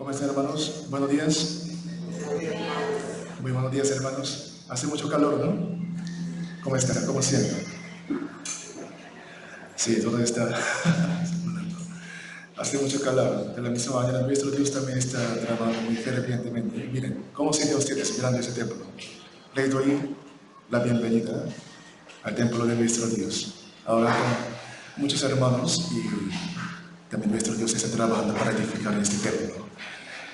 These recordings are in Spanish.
¿Cómo están, hermanos? Buenos días. Muy buenos días, hermanos. Hace mucho calor, ¿no? ¿Cómo están? ¿Cómo sienten? Sí, todo está... Hace mucho calor. De la misma manera, nuestro Dios también está trabajando muy fervientemente. Miren, ¿cómo sienten ustedes mirando ese templo? Les doy la bienvenida al templo de nuestro Dios. Ahora con muchos hermanos y también nuestro Dios está trabajando para edificar este templo.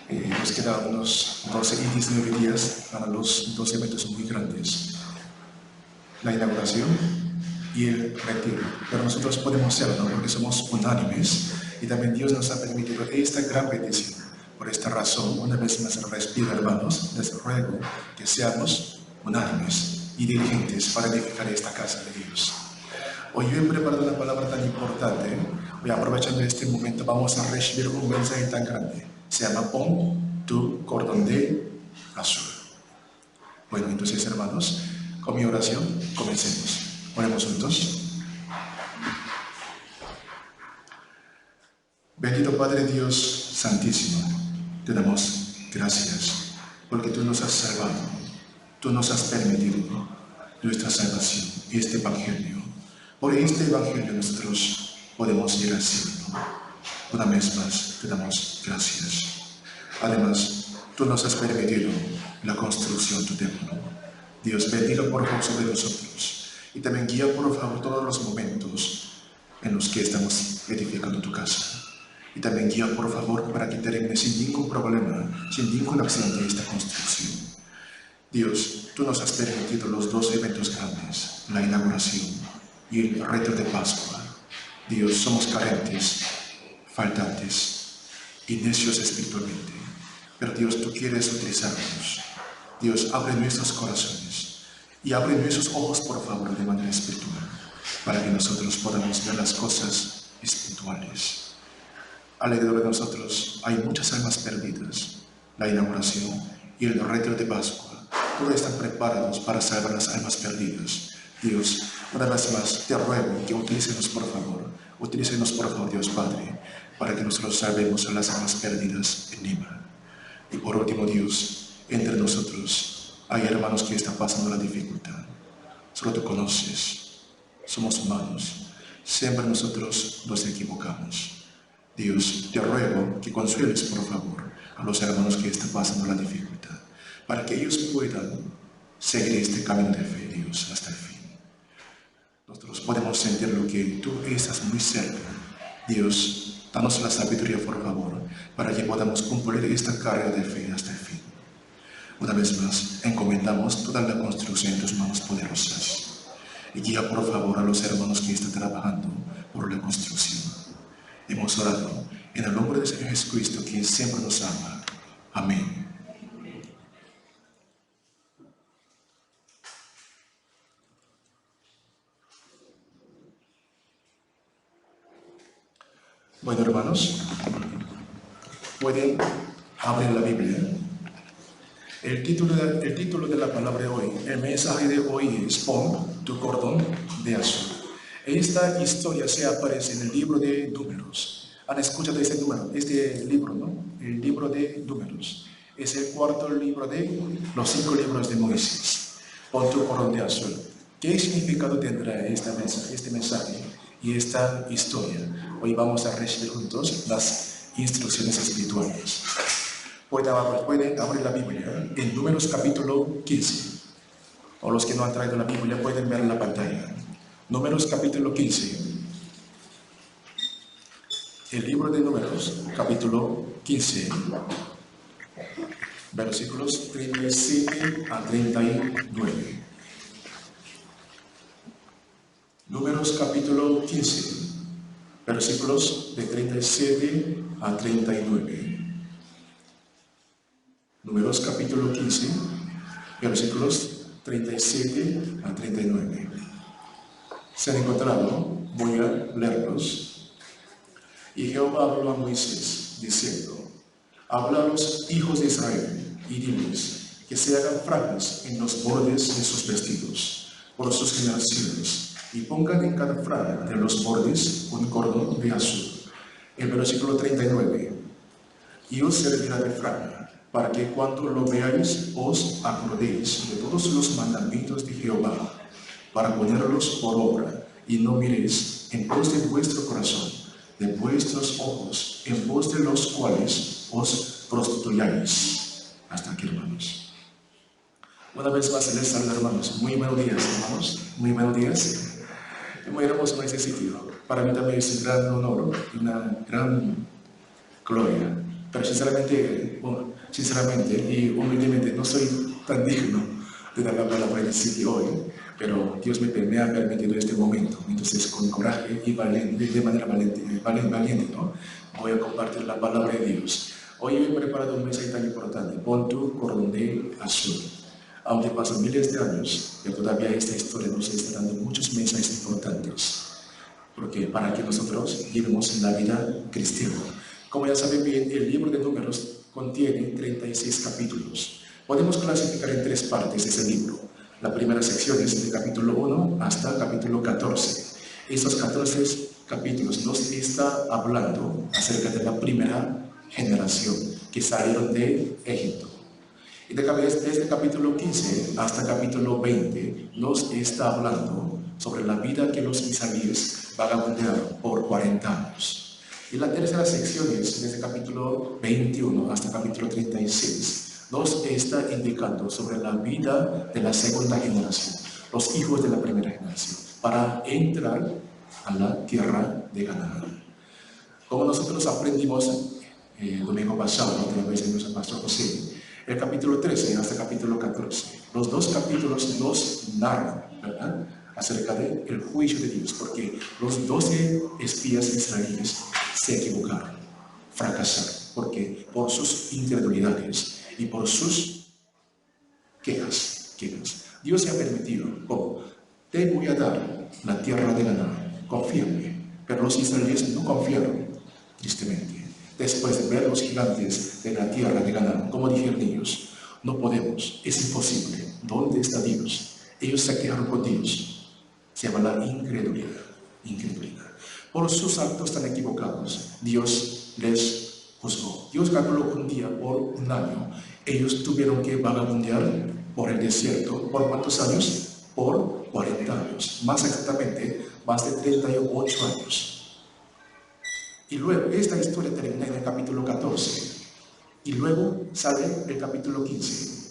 Nos quedan unos 12 y 19 días para los dos eventos muy grandes: la inauguración y el retiro. Pero nosotros podemos hacerlo porque somos unánimes y también Dios nos ha permitido esta gran bendición. Por esta razón, una vez más les pido, hermanos, les ruego que seamos unánimes y diligentes para edificar esta casa de Dios. Hoy yo he preparado una palabra tan importante. Hoy, aprovechando este momento, vamos a recibir un mensaje tan grande. Se llama Pon tu cordón de azul. Bueno, entonces, hermanos, con mi oración comencemos. Oremos juntos. Bendito Padre Dios Santísimo, te damos gracias porque tú nos has salvado, tú nos has permitido nuestra salvación, este Evangelio. Por este Evangelio nosotros podemos ir al cielo. Una vez más te damos gracias. Además, tú nos has permitido la construcción de tu templo. Dios, bendiga por favor sobre nosotros y también guía por favor todos los momentos en los que estamos edificando tu casa. Y también guía por favor para que termine sin ningún problema, sin ningún accidente esta construcción. Dios, tú nos has permitido los dos eventos grandes, la inauguración y el retiro de Pascua. Dios, somos carentes, faltantes y necios espiritualmente, pero Dios, tú quieres utilizarnos. Dios, abre nuestros corazones y abre nuestros ojos por favor de manera espiritual, para que nosotros podamos ver las cosas espirituales. Alrededor de nosotros hay muchas almas perdidas. La inauguración y el retiro de Pascua, todos están preparados para salvar las almas perdidas. Dios, una vez más te ruego que utilícenos por favor, Dios Padre, para que nosotros salvemos a las almas perdidas en Lima. Y por último, Dios, entre nosotros hay hermanos que están pasando la dificultad. Solo tú conoces, somos humanos, siempre nosotros nos equivocamos. Dios, te ruego que consueles por favor a los hermanos que están pasando la dificultad, para que ellos puedan seguir este camino de fe, Dios, hasta el fin. Nosotros podemos sentir lo que tú estás muy cerca. Dios, danos la sabiduría por favor, para que podamos cumplir esta carga de fe hasta el fin. Una vez más, encomendamos toda la construcción en tus manos poderosas. Y guía por favor a los hermanos que están trabajando por la construcción. Hemos orado en el nombre del Señor Jesucristo, quien siempre nos ama. Amén. Bueno, hermanos, pueden abrir la Biblia. El título de la palabra de hoy, el mensaje de hoy es Pon tu cordón de azul. Esta historia se aparece en el libro de Números. ¿Han escuchado este libro, no? El libro de Números. Es el cuarto libro de los 5 libros de Moisés. Pon tu cordón de azul. ¿Qué significado tendrá este mensaje y esta historia? Hoy vamos a recibir juntos las instrucciones espirituales. Pueden abrir la Biblia en Números capítulo 15. O los que no han traído la Biblia pueden ver en la pantalla. Números capítulo 15. El libro de Números capítulo 15. Versículos 37 a 39. Números capítulo 15. Versículos de 37 a 39. Números capítulo 15. Versículos 37 a 39. Se han encontrado, voy a leerlos. Y Jehová habló a Moisés, diciendo: habla a los hijos de Israel, y diles que se hagan franjas en los bordes de sus vestidos, por sus generaciones, y pongan en cada franja de los bordes un cordón de azul. El versículo 39. y os servirá de refrán, para que cuando lo veáis os acordéis de todos los mandamientos de Jehová, para ponerlos por obra, y no miréis en pos de vuestro corazón, de vuestros ojos, en pos de los cuales os prostituyáis. Hasta aquí, hermanos. Una vez más les saludo, hermanos. Muy buenos días, hermanos. Muy buenos días. Muy hermoso en ese sitio. Para mí también es un gran honor y una gran gloria. Pero sinceramente y humildemente no soy tan digno de dar la palabra en el sitio hoy, pero Dios me ha permitido este momento. Entonces, con coraje y de manera valiente, ¿no? Voy a compartir la palabra de Dios. Hoy he preparado un mensaje tan importante. Pon tu cordón azul. Aunque pasan miles de años, pero todavía esta historia nos está dando muchos mensajes importantes, porque para que nosotros vivamos la vida cristiana. Como ya saben bien, el libro de Números contiene 36 capítulos. Podemos clasificar en 3 partes ese libro. La primera sección es del capítulo 1 hasta el capítulo 14. Estos 14 capítulos nos está hablando acerca de la primera generación que salieron de Egipto. Y desde el capítulo 15 hasta el capítulo 20 nos está hablando sobre la vida que los israelíes vagabundearon por 40 años. Y la tercera sección es desde el capítulo 21 hasta el capítulo 36. Nos está indicando sobre la vida de la segunda generación, los hijos de la primera generación, para entrar a la tierra de Canaán. Como nosotros aprendimos el domingo pasado, otra vez en nuestro pastor José, el capítulo 13 hasta el capítulo 14. Los 2 capítulos nos narran, ¿verdad?, acerca del juicio de Dios, porque los 12 espías israelíes se equivocaron, fracasaron, porque por sus incredulidades y por sus quejas, Dios se ha permitido, ¿cómo? Te voy a dar la tierra de Canaán, confíame. Pero los israelíes no confiaron, tristemente. Después de ver los gigantes de la tierra de Canaán, como dijeron ellos, no podemos, es imposible. ¿Dónde está Dios? Ellos se quejaron con Dios. Se llama la incredulidad. Por sus actos tan equivocados, Dios les juzgó. Dios calculó un día por un año. Ellos tuvieron que vagabundear por el desierto. ¿Por cuántos años? Por 40 años. Más exactamente, más de 38 años. Y luego, esta historia termina en el capítulo 14. Y luego sale el capítulo 15.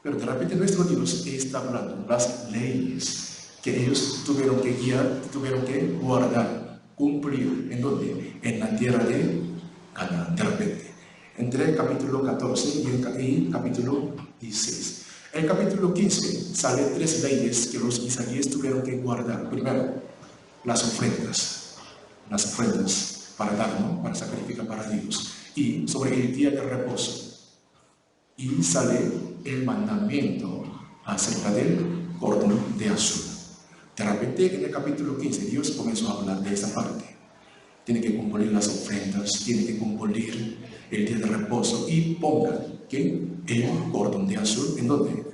Pero de repente nuestro Dios está hablando las leyes que ellos tuvieron que guiar, tuvieron que guardar, cumplir. ¿En dónde? En la tierra de Canaán, de repente. Entre el capítulo 14 y el capítulo 16. En el capítulo 15 salen 3 leyes que los israelíes tuvieron que guardar. Primero, las ofrendas para dar, ¿no?, para sacrificar para Dios, y sobre el día de reposo. Y sale el mandamiento acerca del cordón de azul. De repente, en el capítulo 15, Dios comenzó a hablar de esa parte. Tiene que cumplir las ofrendas, tiene que cumplir el día de reposo, y pongan el cordón de azul, ¿en dónde?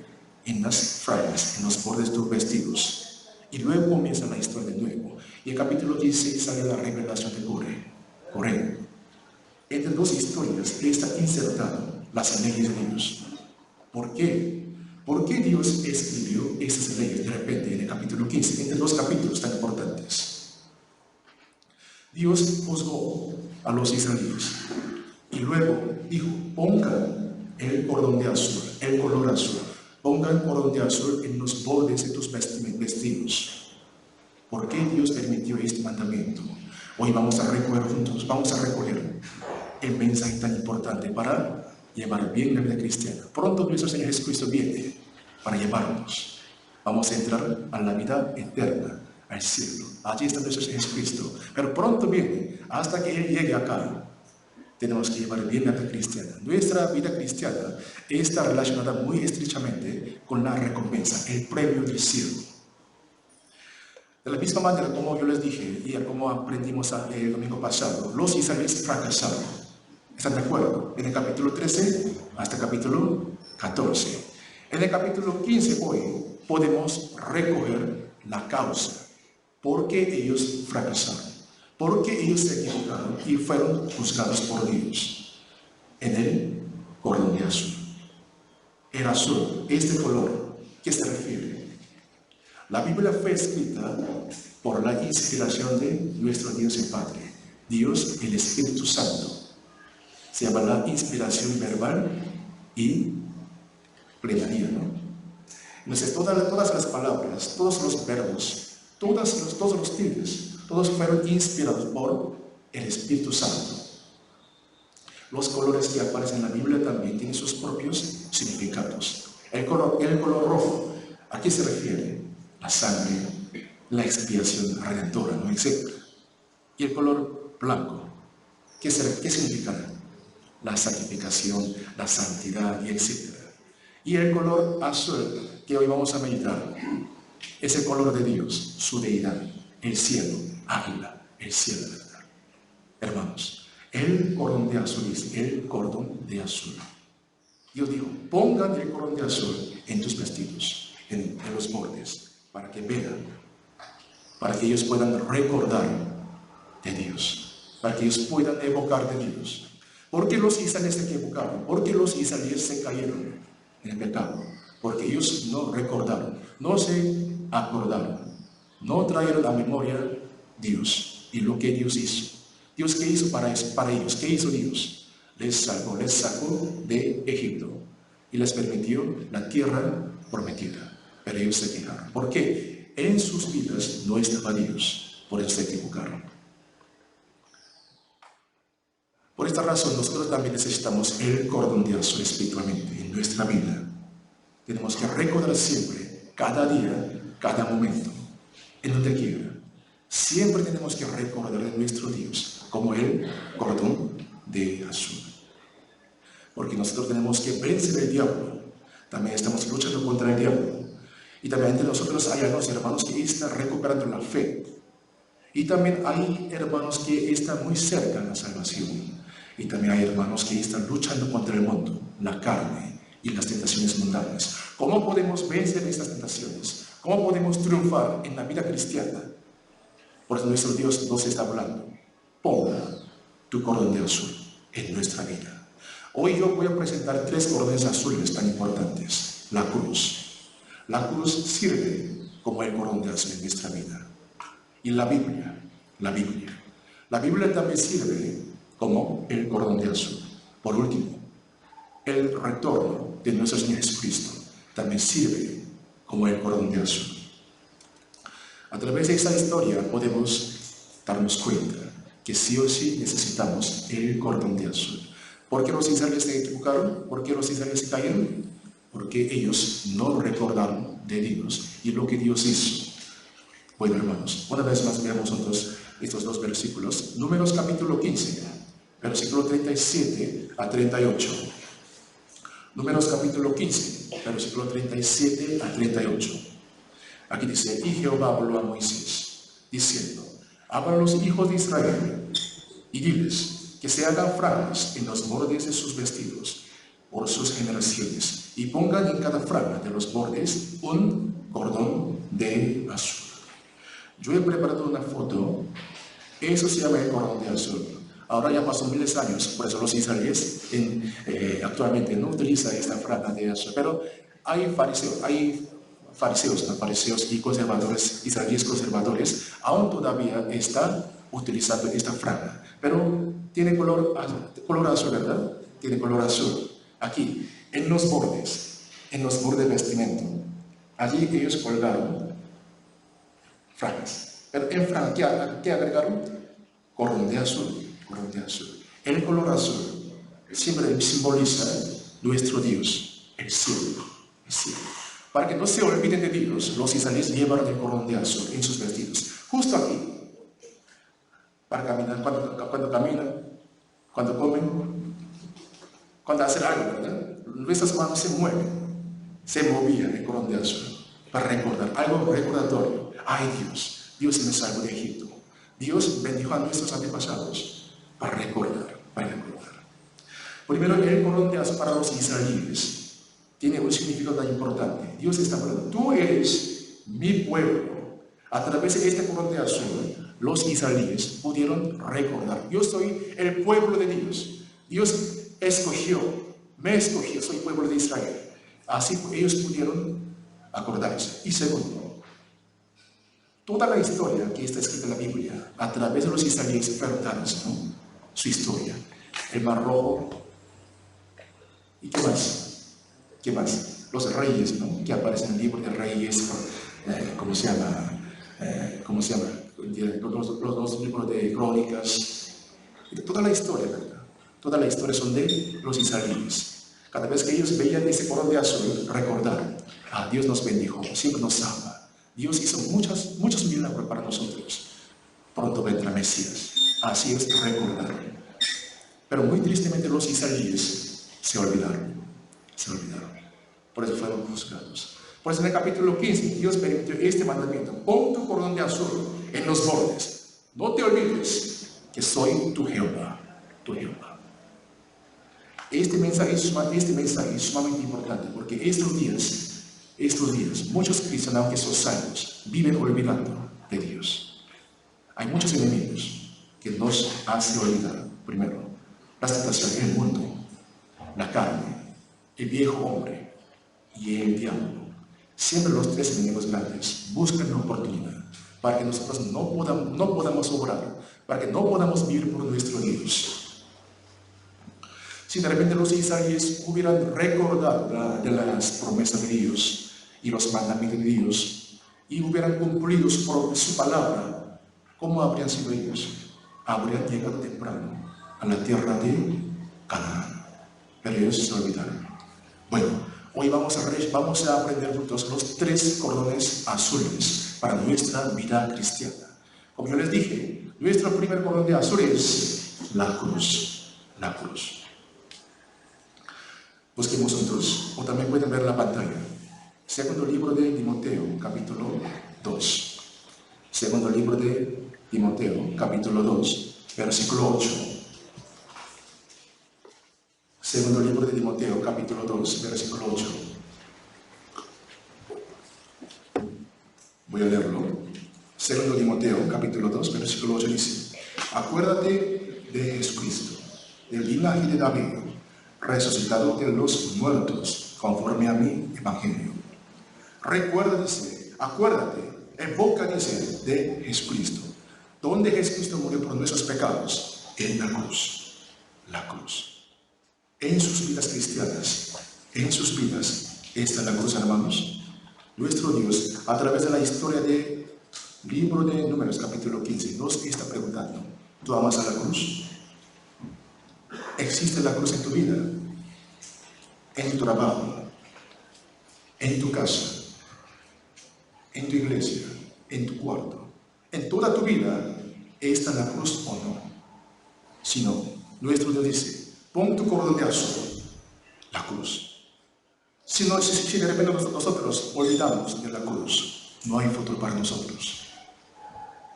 En las franjas, en los bordes de tus vestidos. Y luego comienza la historia de nuevo. Y el capítulo 16 sale la revelación de Coré. Entre 2 historias está insertado las leyes de Dios. ¿Por qué? ¿Por qué Dios escribió esas leyes de repente en el capítulo 15, entre 2 capítulos tan importantes? Dios juzgó a los israelíes y luego dijo: pongan el cordón de azul, el color azul, pongan el cordón de azul en los bordes de tus vestidos. ¿Por qué Dios permitió este mandamiento? Hoy vamos a recoger juntos, el mensaje tan importante para llevar bien la vida cristiana. Pronto nuestro Señor Jesucristo viene para llevarnos. Vamos a entrar a la vida eterna, al cielo. Allí está nuestro Señor Jesucristo. Pero pronto viene, hasta que Él llegue acá. Tenemos que llevar bien la vida cristiana. Nuestra vida cristiana está relacionada muy estrechamente con la recompensa, el premio del cielo. De la misma manera, como yo les dije y como aprendimos el domingo pasado, los israelíes fracasaron. ¿Están de acuerdo? En el capítulo 13 hasta el capítulo 14. En el capítulo 15 hoy podemos recoger la causa. ¿Por qué ellos fracasaron? ¿Por qué ellos se equivocaron y fueron juzgados por Dios? en el cordón de azul. El azul, este color, ¿qué se refiere? La Biblia fue escrita por la inspiración de nuestro Dios y Padre, Dios el Espíritu Santo. Se llama la inspiración verbal y plenaria, ¿no? Entonces, todas las palabras, todos los verbos, todos los tildes, todos fueron inspirados por el Espíritu Santo. Los colores que aparecen en la Biblia también tienen sus propios significados. El color rojo, ¿a qué se refiere? La sangre, la expiación redentora, ¿no? Etc. Y el color blanco, ¿qué significará? La santificación, la santidad, y etc. Y el color azul, que hoy vamos a meditar, es el color de Dios, su deidad, el cielo, águila, el cielo, ¿verdad? Hermanos, el cordón de azul es el cordón de azul. Yo digo, pongan el cordón de azul en tus vestidos, en los bordes, para que vean, para que ellos puedan recordar de Dios, para que ellos puedan evocar de Dios. ¿Por qué los israelíes se equivocaron? ¿Por qué los israelíes se cayeron en el pecado? Porque ellos no recordaron, no se acordaron, no trajeron a memoria Dios y lo que Dios hizo. Dios, ¿qué hizo para ellos? ¿Qué hizo Dios? Les sacó de Egipto y les permitió la tierra prometida. Pero ellos se quejaron. ¿Por qué? En sus vidas no estaba Dios, por eso se equivocaron. Por esta razón, nosotros también necesitamos el cordón de azul espiritualmente en nuestra vida. Tenemos que recordar siempre, cada día, cada momento, en donde quiera. Siempre tenemos que recordar a nuestro Dios como el cordón de azul. Porque nosotros tenemos que vencer el diablo. También estamos luchando contra el diablo. Y también entre nosotros hay algunos hermanos que están recuperando la fe. Y también hay hermanos que están muy cerca de la salvación. Y también hay hermanos que están luchando contra el mundo, la carne y las tentaciones mundanas. ¿Cómo podemos vencer estas tentaciones? ¿Cómo podemos triunfar en la vida cristiana? Por eso nuestro Dios nos está hablando. Ponga tu cordón de azul en nuestra vida. Hoy yo voy a presentar 3 cordones azules tan importantes. La cruz. La cruz sirve como el cordón de azul en nuestra vida. Y la Biblia. La Biblia también sirve como el cordón de azul. Por último, el retorno de nuestro Señor Jesucristo también sirve como el cordón de azul. A través de esa historia podemos darnos cuenta que sí o sí necesitamos el cordón de azul. ¿Por qué los israelíes se equivocaron? ¿Por qué los israelíes se cayeron? Porque ellos no recordaron de Dios y lo que Dios hizo. Bueno, hermanos, una vez más veamos estos 2 versículos. Números capítulo 15, versículo 37 a 38. Números capítulo 15, versículo 37 a 38. Aquí dice, y Jehová habló a Moisés, diciendo, habla a los hijos de Israel y diles que se hagan franjas en los bordes de sus vestidos por sus generaciones y pongan en cada franja de los bordes un cordón de azul. Yo he preparado una foto, eso se llama el cordón de azul. Ahora ya pasó miles de años, por eso los israelíes actualmente no utilizan esta franja de azul, pero hay fariseos y conservadores, israelíes conservadores, aún todavía están utilizando esta franja, pero tiene color azul, ¿verdad? Tiene color azul. Aquí, en los bordes de vestimenta, allí ellos colgaron franjas. Pero en franja, ¿qué agregaron? Cordón de azul. El color azul siempre simboliza nuestro Dios, el cielo. Para que no se olviden de Dios, los israelíes llevaron el cordón de azul en sus vestidos, justo aquí, para caminar, cuando caminan, cuando comen, cuando hacen algo, ¿verdad? Nuestras manos se mueven, se movían el cordón de azul, para recordar, algo recordatorio. Ay, Dios me salvó de Egipto. Dios bendijo a nuestros antepasados, para recordar. Primero, el cordón de azul para los israelíes tiene un significado tan importante. Dios está hablando, tú eres mi pueblo. A través de este cordón de azul, los israelíes pudieron recordar, yo soy el pueblo de Dios. Dios escogió, me escogió, soy pueblo de Israel. Así ellos pudieron acordarse. Y segundo, toda la historia que está escrita en la Biblia, a través de los israelíes fertales, ¿no? Su historia, el Mar Rojo, ¿y qué más? ¿Qué más? Los reyes, ¿no? Que aparecen en el libro de Reyes, ¿cómo se llama? Los dos libros de Crónicas. Toda la historia, ¿verdad? Toda la historia son de los israelíes. Cada vez que ellos veían ese color de azul, recordar, Dios nos bendijo, siempre nos salva. Dios hizo muchos milagros para nosotros. Pronto vendrá Mesías. Así es recordar. Pero muy tristemente los israelíes se olvidaron. Por eso fueron juzgados. Por eso en el capítulo 15 Dios permitió este mandamiento: pon tu cordón de azul en los bordes. No te olvides que soy tu Jehová, tu Jehová. Este mensaje es sumamente importante, porque estos días, muchos cristianos, aunque son salvos, viven olvidando de Dios. Hay muchos enemigos que nos hacen olvidar. Primero, la tentación, el mundo, la carne, el viejo hombre y el diablo. Siempre los tres enemigos grandes buscan una oportunidad para que nosotros no podamos obrar, para que no podamos vivir por nuestro Dios. Si de repente los israelíes hubieran recordado de las promesas de Dios y los mandamientos de Dios y hubieran cumplido su palabra, ¿cómo habrían sido ellos? Habrían llegado temprano a la tierra de Canaán, pero ellos se olvidaron. Bueno, hoy vamos a aprender juntos los tres cordones azules para nuestra vida cristiana. Como yo les dije, nuestro primer cordón de azul es la cruz. La cruz. Busquemos juntos, o también pueden ver la pantalla. Segundo libro de Timoteo, capítulo 2. Segundo libro de Timoteo, capítulo 2, versículo 8. Segundo libro de Timoteo, capítulo 2, versículo 8. Voy a leerlo. Segundo Timoteo, capítulo 2, versículo 8 dice: acuérdate de Jesucristo, del linaje de David, resucitado de los muertos, conforme a mi evangelio. Acuérdate, evoca, dice, de Jesucristo. ¿Dónde Jesucristo murió por nuestros pecados? En la cruz. La cruz. En sus vidas cristianas, en sus vidas, está la cruz, hermanos. Nuestro Dios, a través de la historia del libro de Números, capítulo 15, nos está preguntando: ¿tú amas a la cruz? ¿Existe la cruz en tu vida? En tu trabajo, en tu casa, en tu iglesia, en tu cuarto, en toda tu vida, ¿está la cruz o no? Si no, nuestro Dios dice: pon tu cordón de azul, la cruz. Si de repente nosotros olvidamos de la cruz, no hay futuro para nosotros.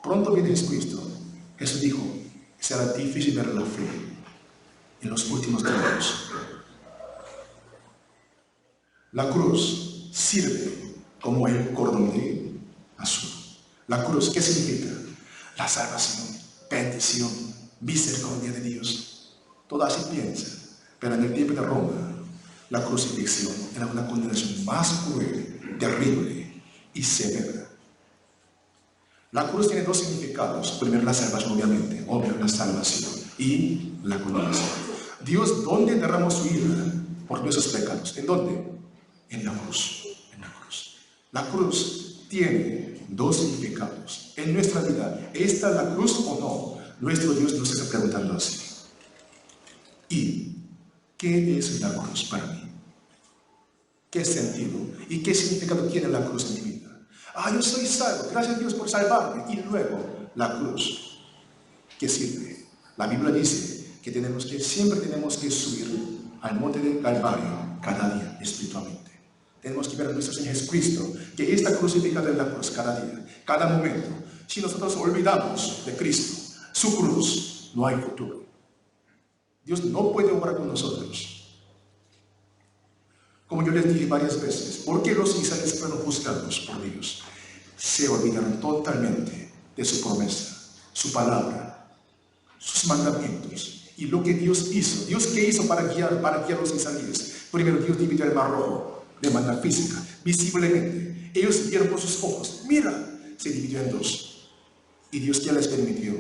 Pronto viene Jesucristo. Jesús dijo: será difícil ver la fe en los últimos tiempos. La cruz sirve como el cordón de azul. La cruz, ¿qué significa? La salvación, bendición, misericordia de Dios. Todo así piensa, pero en el tiempo de Roma, la crucifixión era una condenación más cruel, terrible y severa. La cruz tiene dos significados. Primero, la salvación, obviamente, la salvación, y la condenación. Dios, ¿dónde derramó su ira por nuestros pecados? ¿En dónde? En la cruz. En la cruz. La cruz tiene dos significados. En nuestra vida, ¿está la cruz o no? Nuestro Dios nos está preguntando así. ¿Y qué es la cruz para mí? ¿Qué sentido y qué significado tiene la cruz en mi vida? Yo soy salvo, gracias a Dios por salvarme. Y luego, la cruz, ¿qué sirve? La Biblia dice que siempre tenemos que subir al monte del Calvario cada día espiritualmente. Tenemos que ver a nuestro Señor Jesucristo, que está crucificado en la cruz cada día, cada momento. Si nosotros olvidamos de Cristo, su cruz, no hay futuro. Dios no puede obrar con nosotros. Como yo les dije varias veces, ¿por qué los israelíes fueron juzgados por Dios? Se olvidaron totalmente de su promesa, su palabra, sus mandamientos, Y lo que Dios hizo, ¿Dios qué hizo para guiar a los israelíes? Primero Dios dividió el mar rojo de manera física, visiblemente. Ellos vieron con sus ojos, mira, se dividió en dos. Y Dios ya les permitió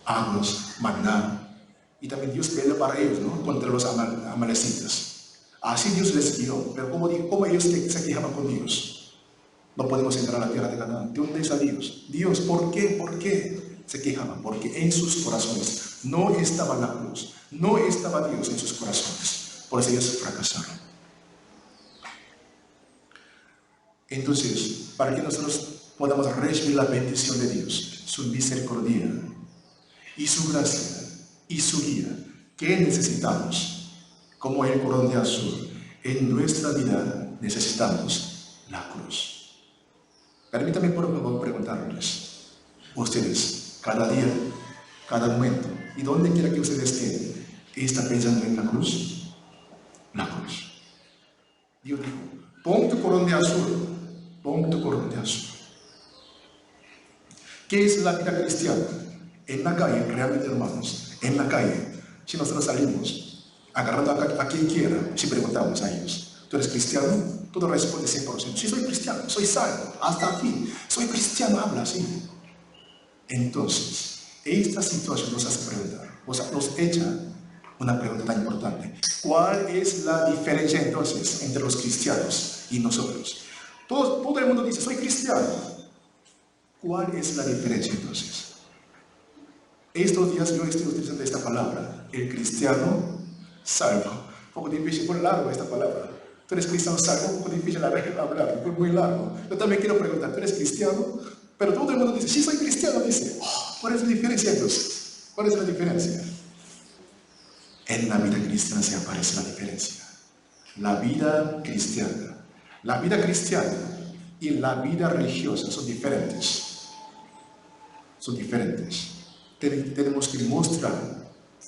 aguas, maná. Y también Dios peleó para ellos, ¿no?, contra los amalecitas. Así Dios les guió. Pero ¿cómo ellos se quejaban con Dios? No podemos entrar a la tierra de Canaán. ¿De dónde está Dios? Dios, ¿por qué? ¿Por qué se quejaban? Porque en sus corazones no estaba la cruz, no estaba Dios en sus corazones. Por eso ellos fracasaron. Entonces, para que nosotros podamos recibir la bendición de Dios, su misericordia y su gracia y su guía, ¿qué necesitamos? Como el cordón de azul, en nuestra vida necesitamos la cruz. Permítanme por favor preguntarles, ustedes, cada día, cada momento, y donde quiera que ustedes estén, ¿están pensando en la cruz? La cruz. Dios dijo, pon tu cordón de azul, pon tu cordón de azul. ¿Qué es la vida cristiana? En la calle, realmente, hermanos, en la calle, si nosotros salimos agarrando a quien quiera, si preguntamos a ellos, ¿tú eres cristiano? Todo responde 100%. Sí, soy cristiano, soy salvo, hasta aquí, soy cristiano, habla así. Entonces, esta situación nos hace preguntar, o sea, nos echa una pregunta tan importante. ¿Cuál es la diferencia entonces entre los cristianos y nosotros? Todo el mundo dice, soy cristiano. ¿Cuál es la diferencia entonces? Estos días yo estoy utilizando esta palabra, el cristiano salvo. Un poco difícil, muy largo esta palabra. ¿Tú eres cristiano salvo? Un poco difícil hablar, muy largo. Yo también quiero preguntar, ¿tú eres cristiano? Pero todo el mundo dice, sí, soy cristiano, dice. ¿Cuál es la diferencia entonces? ¿Cuál es la diferencia? En la vida cristiana se aparece la diferencia. La vida cristiana y la vida religiosa son diferentes. Son diferentes. Tenemos que mostrar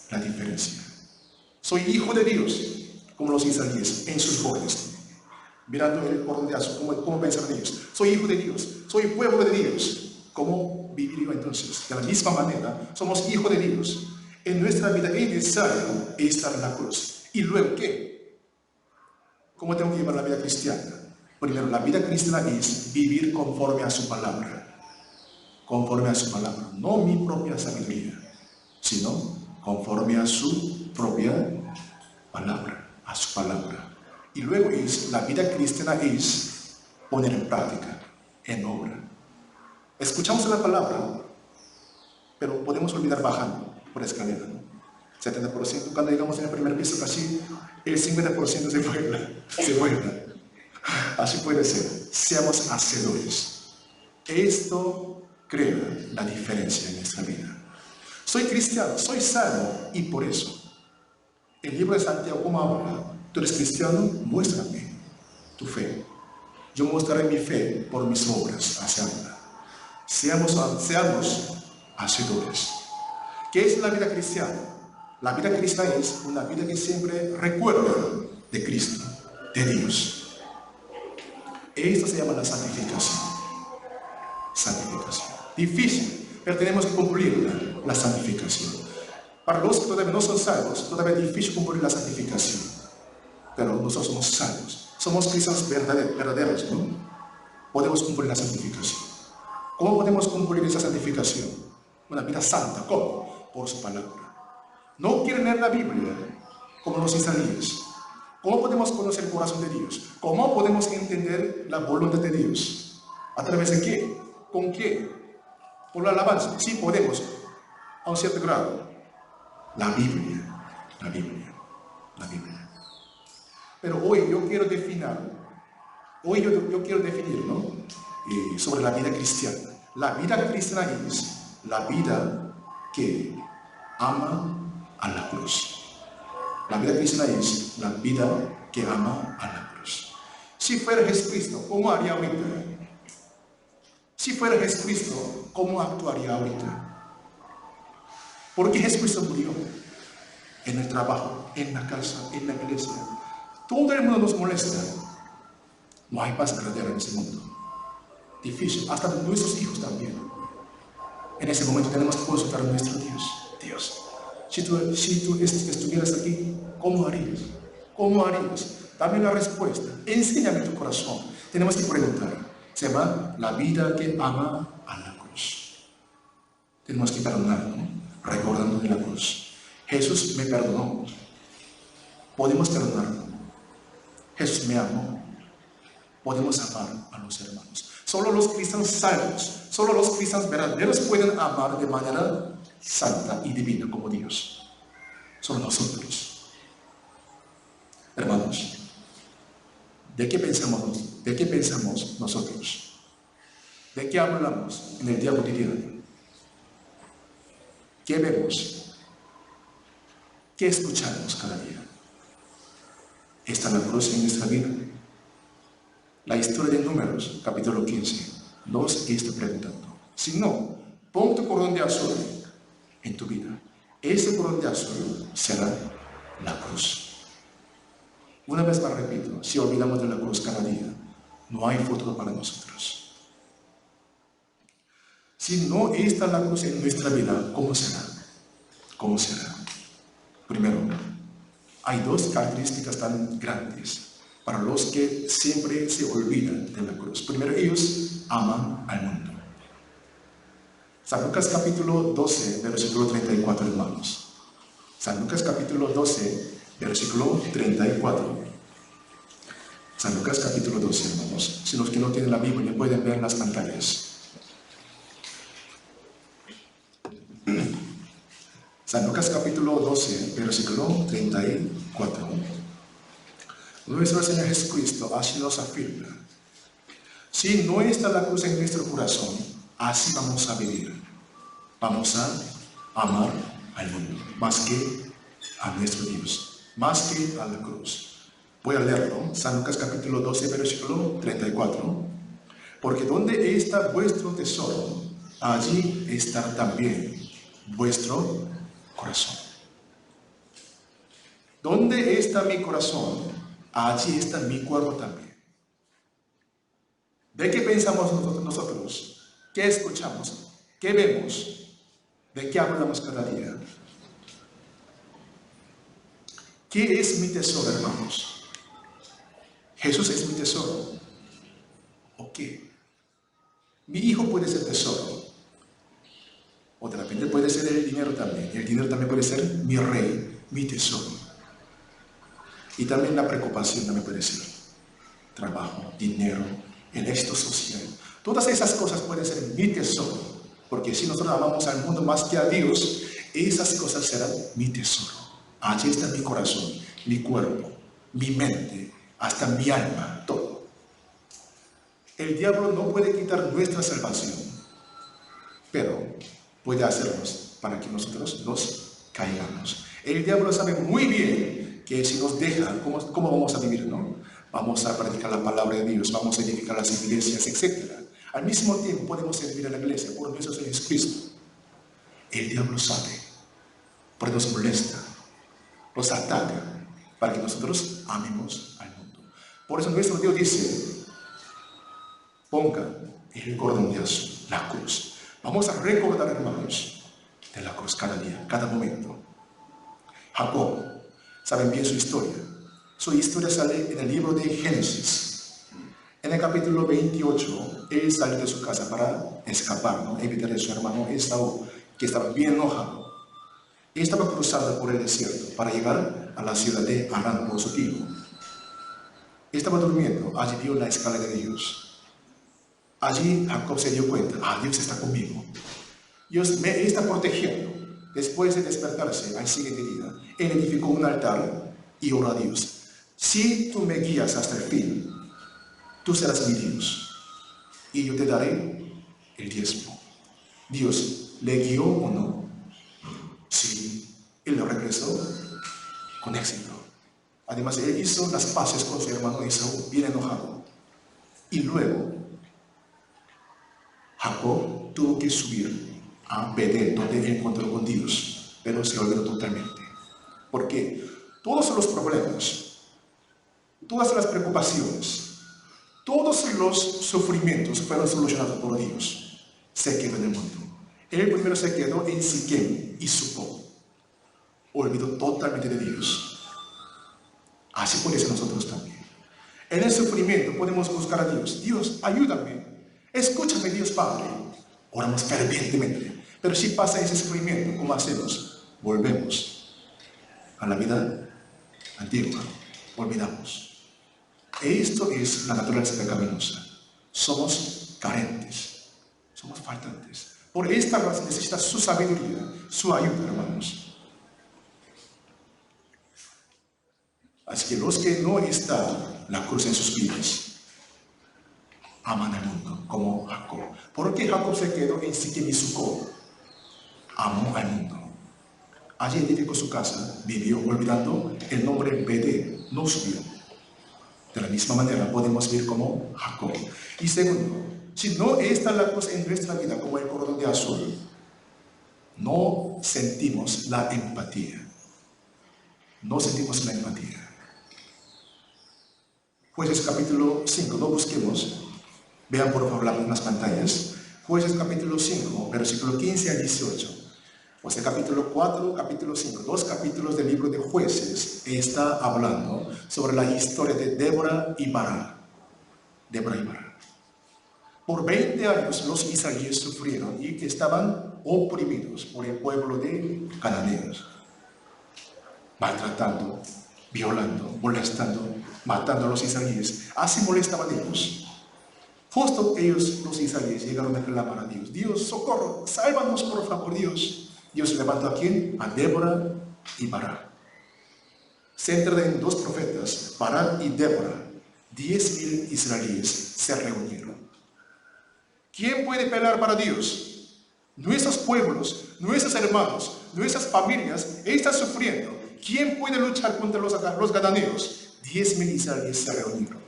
la diferencia. Soy hijo de Dios, como los israelíes en sus jóvenes, mirando el cordón de azul, ¿cómo pensaron ellos? Soy hijo de Dios, soy pueblo de Dios. ¿Cómo vivir yo entonces? De la misma manera, somos hijos de Dios. En nuestra vida es necesario estar en la cruz. ¿Y luego qué? ¿Cómo tengo que llevar la vida cristiana? Primero, la vida cristiana es vivir conforme a su palabra. Conforme a su palabra, no mi propia sabiduría, sino conforme a su propia palabra, a su palabra. Y luego la vida cristiana es poner en práctica, en obra. Escuchamos la palabra, pero podemos olvidar bajando por escalera, ¿no? 70%, cuando llegamos en el primer piso, casi el 50% se vuela. Así puede ser. Seamos hacedores. Esto crea la diferencia en nuestra vida. Soy cristiano, soy salvo, y por eso el libro de Santiago, ¿cómo habla? ¿Tú eres cristiano? Muéstrame tu fe. Yo mostraré mi fe por mis obras hacia Allah. Seamos hacedores. ¿Qué es la vida cristiana? La vida cristiana es una vida que siempre recuerda de Cristo, de Dios. Esto se llama la santificación. Santificación. Difícil, pero tenemos que cumplir la santificación. Para los que todavía no son salvos, todavía es difícil cumplir la santificación. Pero nosotros somos salvos. Somos cristianos verdaderos, ¿no? Podemos cumplir la santificación. ¿Cómo podemos cumplir esa santificación? Una vida santa. ¿Cómo? Por su palabra. No quieren leer la Biblia como los israelíes. ¿Cómo podemos conocer el corazón de Dios? ¿Cómo podemos entender la voluntad de Dios? ¿A través de qué? ¿Con qué? Por la alabanza. Sí, podemos, a un cierto grado. La Biblia. Pero hoy yo quiero definir, ¿no? Sobre la vida cristiana. La vida cristiana es la vida que ama a la cruz. La vida cristiana es la vida que ama a la cruz. Si fuera Jesucristo, ¿cómo haría ahorita? Si fuera Jesucristo, ¿cómo actuaría ahorita? Porque Jesucristo murió en el trabajo, en la casa, en la iglesia. Todo el mundo nos molesta. No hay paz verdadera en este mundo. Difícil, hasta nuestros hijos también. En ese momento tenemos que consultar a nuestro Dios. Dios, Si tú estuvieras aquí, ¿cómo harías? ¿Cómo harías? Dame la respuesta. Enséñame tu corazón. Tenemos que preguntar. Se llama la vida que ama a la cruz. Tenemos que perdonar, ¿no? Recordando de la cruz. Jesús me perdonó. Podemos perdonarlo. Jesús me amó. Podemos amar a los hermanos. Solo los cristianos salvos, solo los cristianos verdaderos pueden amar de manera santa y divina como Dios. Solo nosotros. Hermanos, ¿de qué pensamos nosotros? ¿De qué hablamos en el día cotidiano? ¿Qué vemos? ¿Qué escuchamos cada día? ¿Está la cruz en nuestra vida? La historia de Números, capítulo 15, nos está preguntando. Si no, pon tu cordón de azul en tu vida. Ese cordón de azul será la cruz. Una vez más repito, si olvidamos de la cruz cada día, no hay futuro para nosotros. Si no está la cruz en nuestra vida, ¿cómo será? ¿Cómo será? Primero, hay dos características tan grandes para los que siempre se olvidan de la cruz. Primero, ellos aman al mundo. San Lucas capítulo 12, versículo 34, hermanos. San Lucas capítulo 12, versículo 34. San Lucas capítulo 12, hermanos. Si los que no tienen la Biblia pueden ver en las pantallas. San Lucas capítulo 12, versículo 34. Nuestro Señor Jesucristo así nos afirma. Si no está la cruz en nuestro corazón, así vamos a vivir. Vamos a amar al mundo, más que a nuestro Dios, más que a la cruz. Voy a leerlo, San Lucas capítulo 12, versículo 34. Porque donde está vuestro tesoro, allí está también vuestro corazón. ¿Dónde está mi corazón? Allí está mi cuerpo también. ¿De qué pensamos nosotros? ¿Qué escuchamos? ¿Qué vemos? ¿De qué hablamos cada día? ¿Qué es mi tesoro, hermanos? ¿Jesús es mi tesoro? ¿O qué? Mi hijo puede ser tesoro. O de repente puede ser el dinero también. El dinero también puede ser mi rey, mi tesoro. Y también la preocupación también puede ser trabajo, dinero, el éxito social. Todas esas cosas pueden ser mi tesoro. Porque si nosotros amamos al mundo más que a Dios, esas cosas serán mi tesoro. Allí está mi corazón, mi cuerpo, mi mente, hasta mi alma, todo. El diablo no puede quitar nuestra salvación, pero puede hacernos para que nosotros nos caigamos. El diablo sabe muy bien que si nos deja, ¿cómo vamos a vivir, no? Vamos a predicar la palabra de Dios, vamos a edificar las iglesias, etc. Al mismo tiempo podemos servir a la iglesia por nuestro Señor Jesucristo. El diablo sabe, porque nos molesta, nos ataca para que nosotros amemos al mundo. Por eso nuestro Dios dice, ponga el cordón de azul, la cruz. Vamos a recordar, hermanos, de la cruz cada día, cada momento. Jacob, saben bien su historia. Su historia sale en el libro de Génesis. En el capítulo 28, él sale de su casa para escapar, ¿no? Evitar a su hermano Esaú, que estaba bien enojado. Estaba cruzando por el desierto para llegar a la ciudad de Harán por su tío. Estaba durmiendo, allí vio la escalera de Dios. Allí Jacob se dio cuenta, Dios está conmigo. Dios me está protegiendo. Después de despertarse al siguiente día, él edificó un altar y oró a Dios. Si tú me guías hasta el fin, tú serás mi Dios y yo te daré el diezmo. Dios le guió o no. Sí, él lo regresó con éxito. Además, él hizo las paces con su hermano Esaú, bien enojado. Y luego, Jacob tuvo que subir a Betel, donde él encontró con Dios, pero se olvidó totalmente. Porque todos los problemas, todas las preocupaciones, todos los sufrimientos fueron solucionados por Dios. Se quedó en el mundo. Él primero se quedó en Siquem y Sucó. olvidó totalmente de Dios. Así puede ser nosotros también. En el sufrimiento podemos buscar a Dios. Dios, ayúdame. Escúchame, Dios Padre. Oramos fervientemente. Pero si pasa ese sufrimiento, ¿cómo hacemos? Volvemos a la vida antigua. Olvidamos. Esto es la naturaleza pecaminosa. Somos carentes. Somos faltantes. Por esta razón necesita su sabiduría, su ayuda, hermanos. Así que los que no están la cruz en sus vidas, aman al mundo, como Jacob. ¿Por qué Jacob se quedó en Siquem y Sucot? Amó al mundo. Allí edificó su casa, vivió olvidando el nombre Bedel, no subió. De la misma manera podemos ver como Jacob. Y segundo, si no está la cruz en nuestra vida como el cordón de azul, no sentimos la empatía. No sentimos la empatía. Jueces capítulo 5, lo busquemos. Vean por favor las pantallas. Jueces capítulo 5, versículo 15 a 18. O sea, capítulo 4, capítulo 5, 2 capítulos del libro de Jueces está hablando sobre la historia de Débora y Barak. Débora y Barak. Por 20 años los israelíes sufrieron y que estaban oprimidos por el pueblo de cananeos, maltratando, violando, molestando, matando a los israelíes. Así molestaban ellos. Justo ellos, los israelíes, llegaron a clamar a Dios. Dios, socorro, sálvanos por favor, Dios. Dios levantó a quién? A Débora y Barak. Se entra en dos profetas, Barak y Débora. 10,000 israelíes se reunieron. ¿Quién puede pelear para Dios? Nuestros pueblos, nuestros hermanos, nuestras familias están sufriendo. ¿Quién puede luchar contra los cananeos? 10,000 israelíes se reunieron.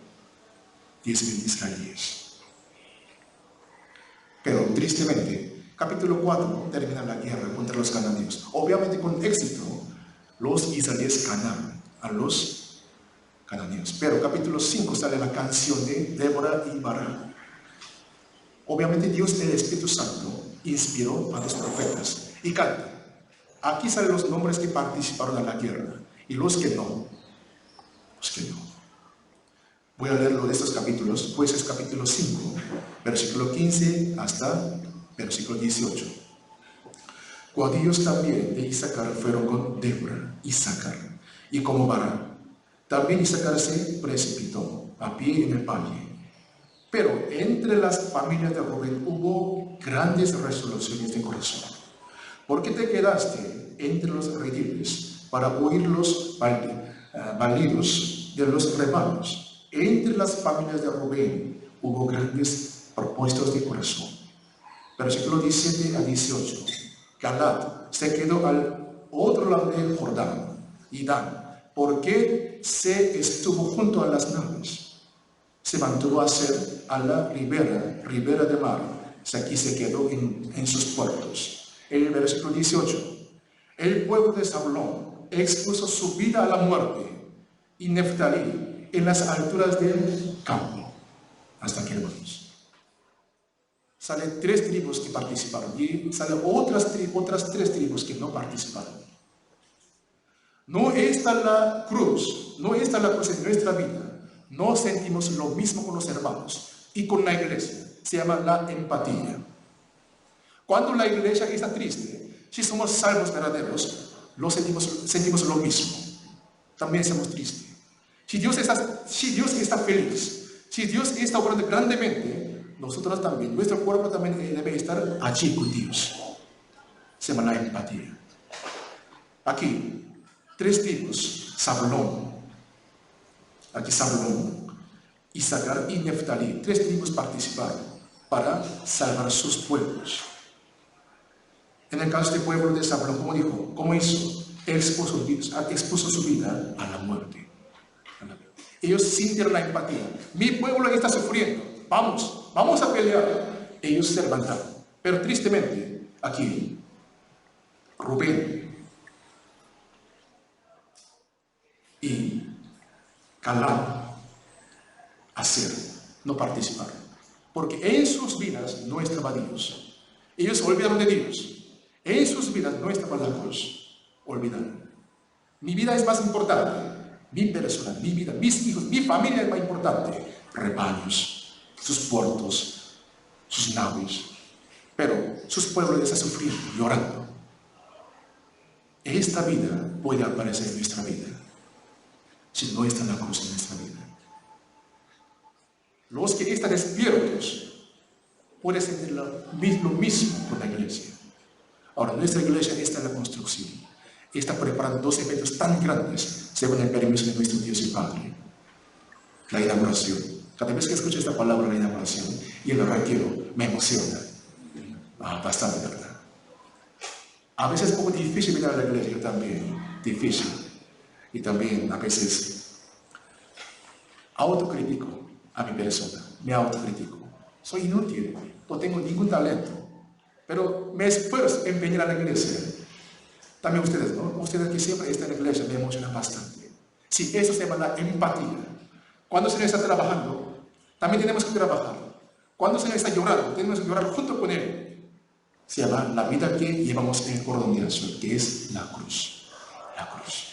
10,000 israelíes. Pero tristemente, capítulo 4 termina la guerra contra los cananeos. Obviamente con éxito, los israelíes ganaron a los cananeos. Pero capítulo 5 sale la canción de Débora y Barak. Obviamente Dios, el Espíritu Santo, inspiró a los profetas y canta. Aquí salen los nombres que participaron en la guerra y los que no. Los que no. Voy a leerlo de estos capítulos. Jueces capítulo 5, versículo 15 hasta versículo 18. Cuadrillos también de Isaacar fueron con Débora, Isaacar, y como Barak. También Isaacar se precipitó a pie en el valle. Pero entre las familias de Rubén hubo grandes resoluciones de corazón. ¿Por qué te quedaste entre los rediles para oír los balidos de los rebaños? Entre las familias de Rubén hubo grandes propósitos de corazón. Versículo 17 a 18. Galaad se quedó al otro lado del Jordán y Dan, porque se estuvo junto a las naves. Se mantuvo a hacer a la ribera de mar. Aquí se quedó en sus puertos. El versículo 18. El pueblo de Zabulón expuso su vida a la muerte, y Neftalí en las alturas del campo. Hasta aquí, hermanos. Salen 3 tribus que participaron y salen otras 3 tribus que no participaron. No está la cruz en nuestra vida. No sentimos lo mismo con los hermanos y con la iglesia. Se llama la empatía. Cuando la iglesia está triste, si somos salvos verdaderos, sentimos lo mismo. También somos tristes. Si Dios está feliz, si Dios está obrando grandemente, nosotros también, nuestro cuerpo también debe estar allí con Dios. Se llama la empatía. Aquí, 3 tribus, Zabulón. Aquí Zabulón, Isaacar y Neftalí, 3 tribus participaron para salvar sus pueblos. En el caso del pueblo de Zabulón, ¿cómo dijo? ¿Cómo hizo? Expuso su vida a la muerte. Ellos sintieron la empatía. Mi pueblo está sufriendo. Vamos a pelear. Ellos se levantaron. Pero tristemente, aquí, Rubén y Calab, Aser, no participaron. Porque en sus vidas no estaba Dios. Ellos olvidaron de Dios. En sus vidas no estaba la cruz. Olvidaron. Mi vida es más importante. Mi persona, mi vida, mis hijos, mi familia es más importante. Rebaños, sus puertos, sus naves. Pero sus pueblos están sufriendo, llorando. Esta vida puede aparecer en nuestra vida si no está en la cruz en nuestra vida. Los que están despiertos pueden sentir lo mismo con la iglesia. Ahora, nuestra iglesia está en la construcción. Está preparando 2 eventos tan grandes según el permiso de nuestro Dios y Padre. La inauguración. Cada vez que escucho esta palabra, la inauguración, y el retiro, me emociona. Bastante, ¿verdad? A veces es un poco difícil mirar a la iglesia también. Difícil. Y también a veces autocrítico a mi persona. Me autocrítico. Soy inútil. No tengo ningún talento. Pero me esfuerzo en venir a la iglesia. También ustedes, ¿no? Ustedes que siempre están en la iglesia me emocionan bastante. Sí, eso se llama la empatía. Cuando se está trabajando, también tenemos que trabajar. Cuando se está llorando, tenemos que llorar junto con él. Se llama la vida que llevamos en el cordón de azul, que es la cruz. La cruz.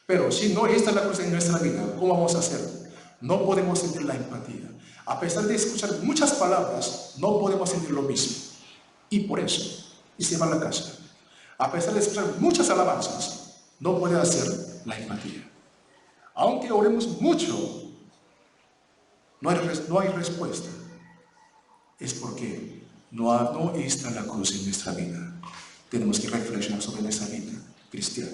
Pero si no está la cruz en nuestra vida, ¿cómo vamos a hacerlo? No podemos sentir la empatía. A pesar de escuchar muchas palabras, no podemos sentir lo mismo. Y por eso, y se llama la casa. A pesar de escuchar muchas alabanzas, no puede hacer la empatía. Aunque oremos mucho, no hay respuesta. Es porque no está la cruz en nuestra vida. Tenemos que reflexionar sobre nuestra vida cristiana.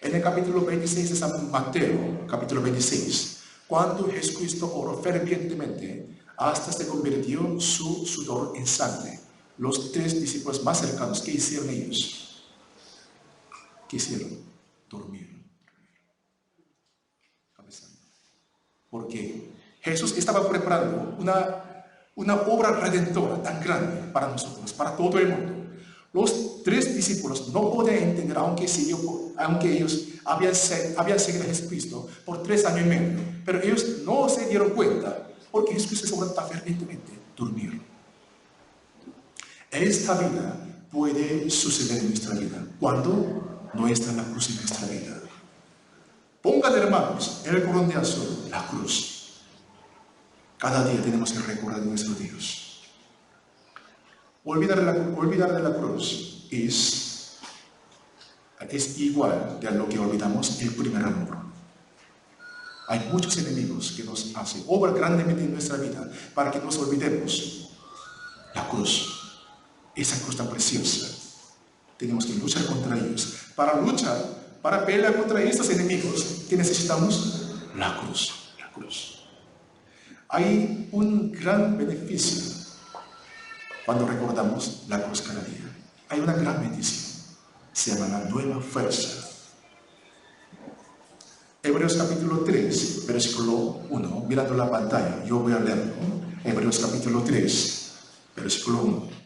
En el capítulo 26 de San Mateo, capítulo 26, cuando Jesucristo oró fervientemente hasta se convirtió su sudor en sangre, los 3 discípulos más cercanos, ¿qué hicieron ellos? ¿Qué hicieron? Durmieron. Porque Jesús estaba preparando una obra redentora tan grande para nosotros, para todo el mundo. Los 3 discípulos no podían entender, aunque ellos habían seguido a Jesucristo por 3 años y medio, pero ellos no se dieron cuenta, porque Jesucristo se oró tan fervientemente, durmieron. Esta vida puede suceder en nuestra vida cuando no está la cruz en nuestra vida. Pongan, hermanos, en el cordón de azul la cruz. Cada día tenemos que recordar a nuestro Dios. Olvidar de la cruz es igual a lo que olvidamos el primer amor. Hay muchos enemigos que nos hacen obra grandemente en nuestra vida para que nos olvidemos la cruz. Esa cruz tan preciosa. Tenemos que luchar contra ellos. Para pelear contra estos enemigos, ¿qué necesitamos? La cruz. La cruz. Hay un gran beneficio cuando recordamos la cruz cada día. Hay una gran bendición. Se llama la nueva fuerza. Hebreos capítulo 3, versículo 1. Mirando la pantalla, yo voy a leerlo. Hebreos capítulo 3, versículo 1.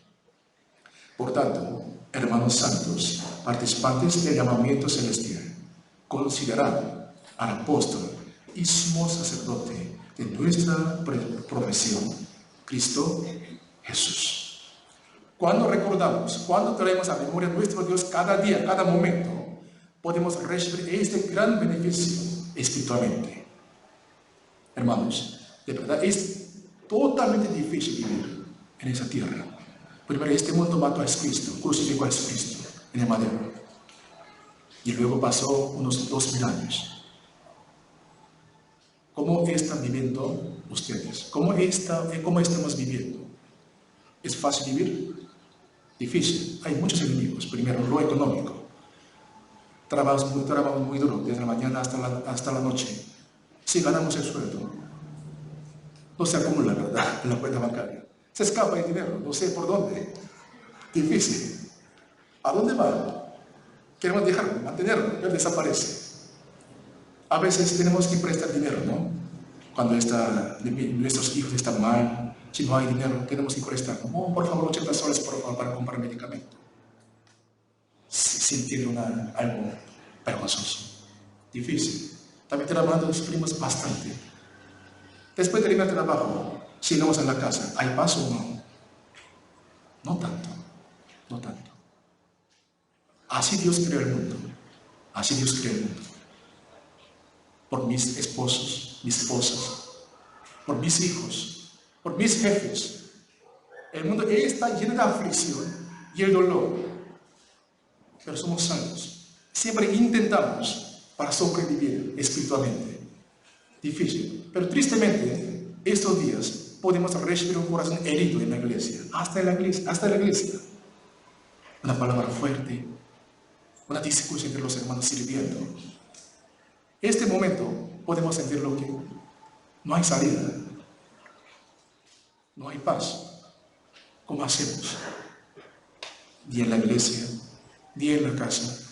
Por tanto, hermanos santos, participantes del llamamiento celestial, considerad al apóstol y sumo sacerdote de nuestra profesión, Cristo Jesús. Cuando recordamos, cuando traemos a memoria a nuestro Dios cada día, cada momento, podemos recibir este gran beneficio espiritualmente. Hermanos, de verdad es totalmente difícil vivir en esa tierra. Primero, este mundo mató a Cristo, crucificó a Cristo en el madero. Y luego pasó unos 2000 años. ¿Cómo están viviendo ustedes? ¿Cómo estamos viviendo? ¿Es fácil vivir? Difícil. Hay muchos enemigos. Primero, lo económico. Trabajamos muy duro, desde la mañana hasta la noche. Si ganamos el sueldo, no se acumula, ¿verdad?, en la cuenta bancaria. Se escapa el dinero, no sé por dónde. Difícil. ¿A dónde va? Queremos dejarlo, mantenerlo, él desaparece. A veces tenemos que prestar dinero, ¿no? Cuando nuestros hijos están mal, si no hay dinero, tenemos que prestar. Oh, por favor, 80 soles por favor, para comprar medicamento. Sentir algo vergonzoso, difícil. También trabajando sufrimos bastante. Después de terminar el trabajo, si vamos a la casa, ¿hay paz o no? No tanto, no tanto. Así Dios creó el mundo. Así Dios creó el mundo. Por mis esposos, mis esposas, por mis hijos, por mis jefes. El mundo está lleno de aflicción y el dolor. Pero somos salvos. Siempre intentamos para sobrevivir espiritualmente. Difícil. Pero tristemente, estos días podemos recibir un corazón herido en la iglesia. Hasta en la iglesia. Una palabra fuerte. Una discusión entre los hermanos sirviendo. Este momento podemos sentir lo que no hay salida. No hay paz. ¿Cómo hacemos? Ni en la iglesia, ni en la casa,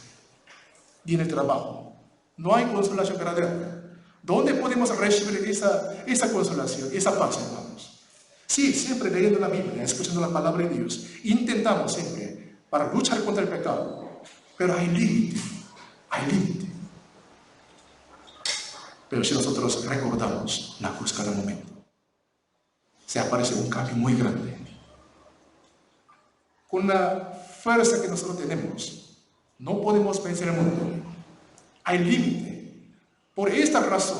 ni en el trabajo. No hay consolación verdadera. ¿Dónde podemos recibir esa consolación, esa paz, hermanos? Sí, siempre leyendo la Biblia, escuchando la palabra de Dios. Intentamos siempre para luchar contra el pecado. Pero hay límite. Hay límite. Pero si nosotros recordamos la cruz cada momento, se aparece un cambio muy grande. Con la fuerza que nosotros tenemos, no podemos vencer el mundo. Hay límite. Por esta razón,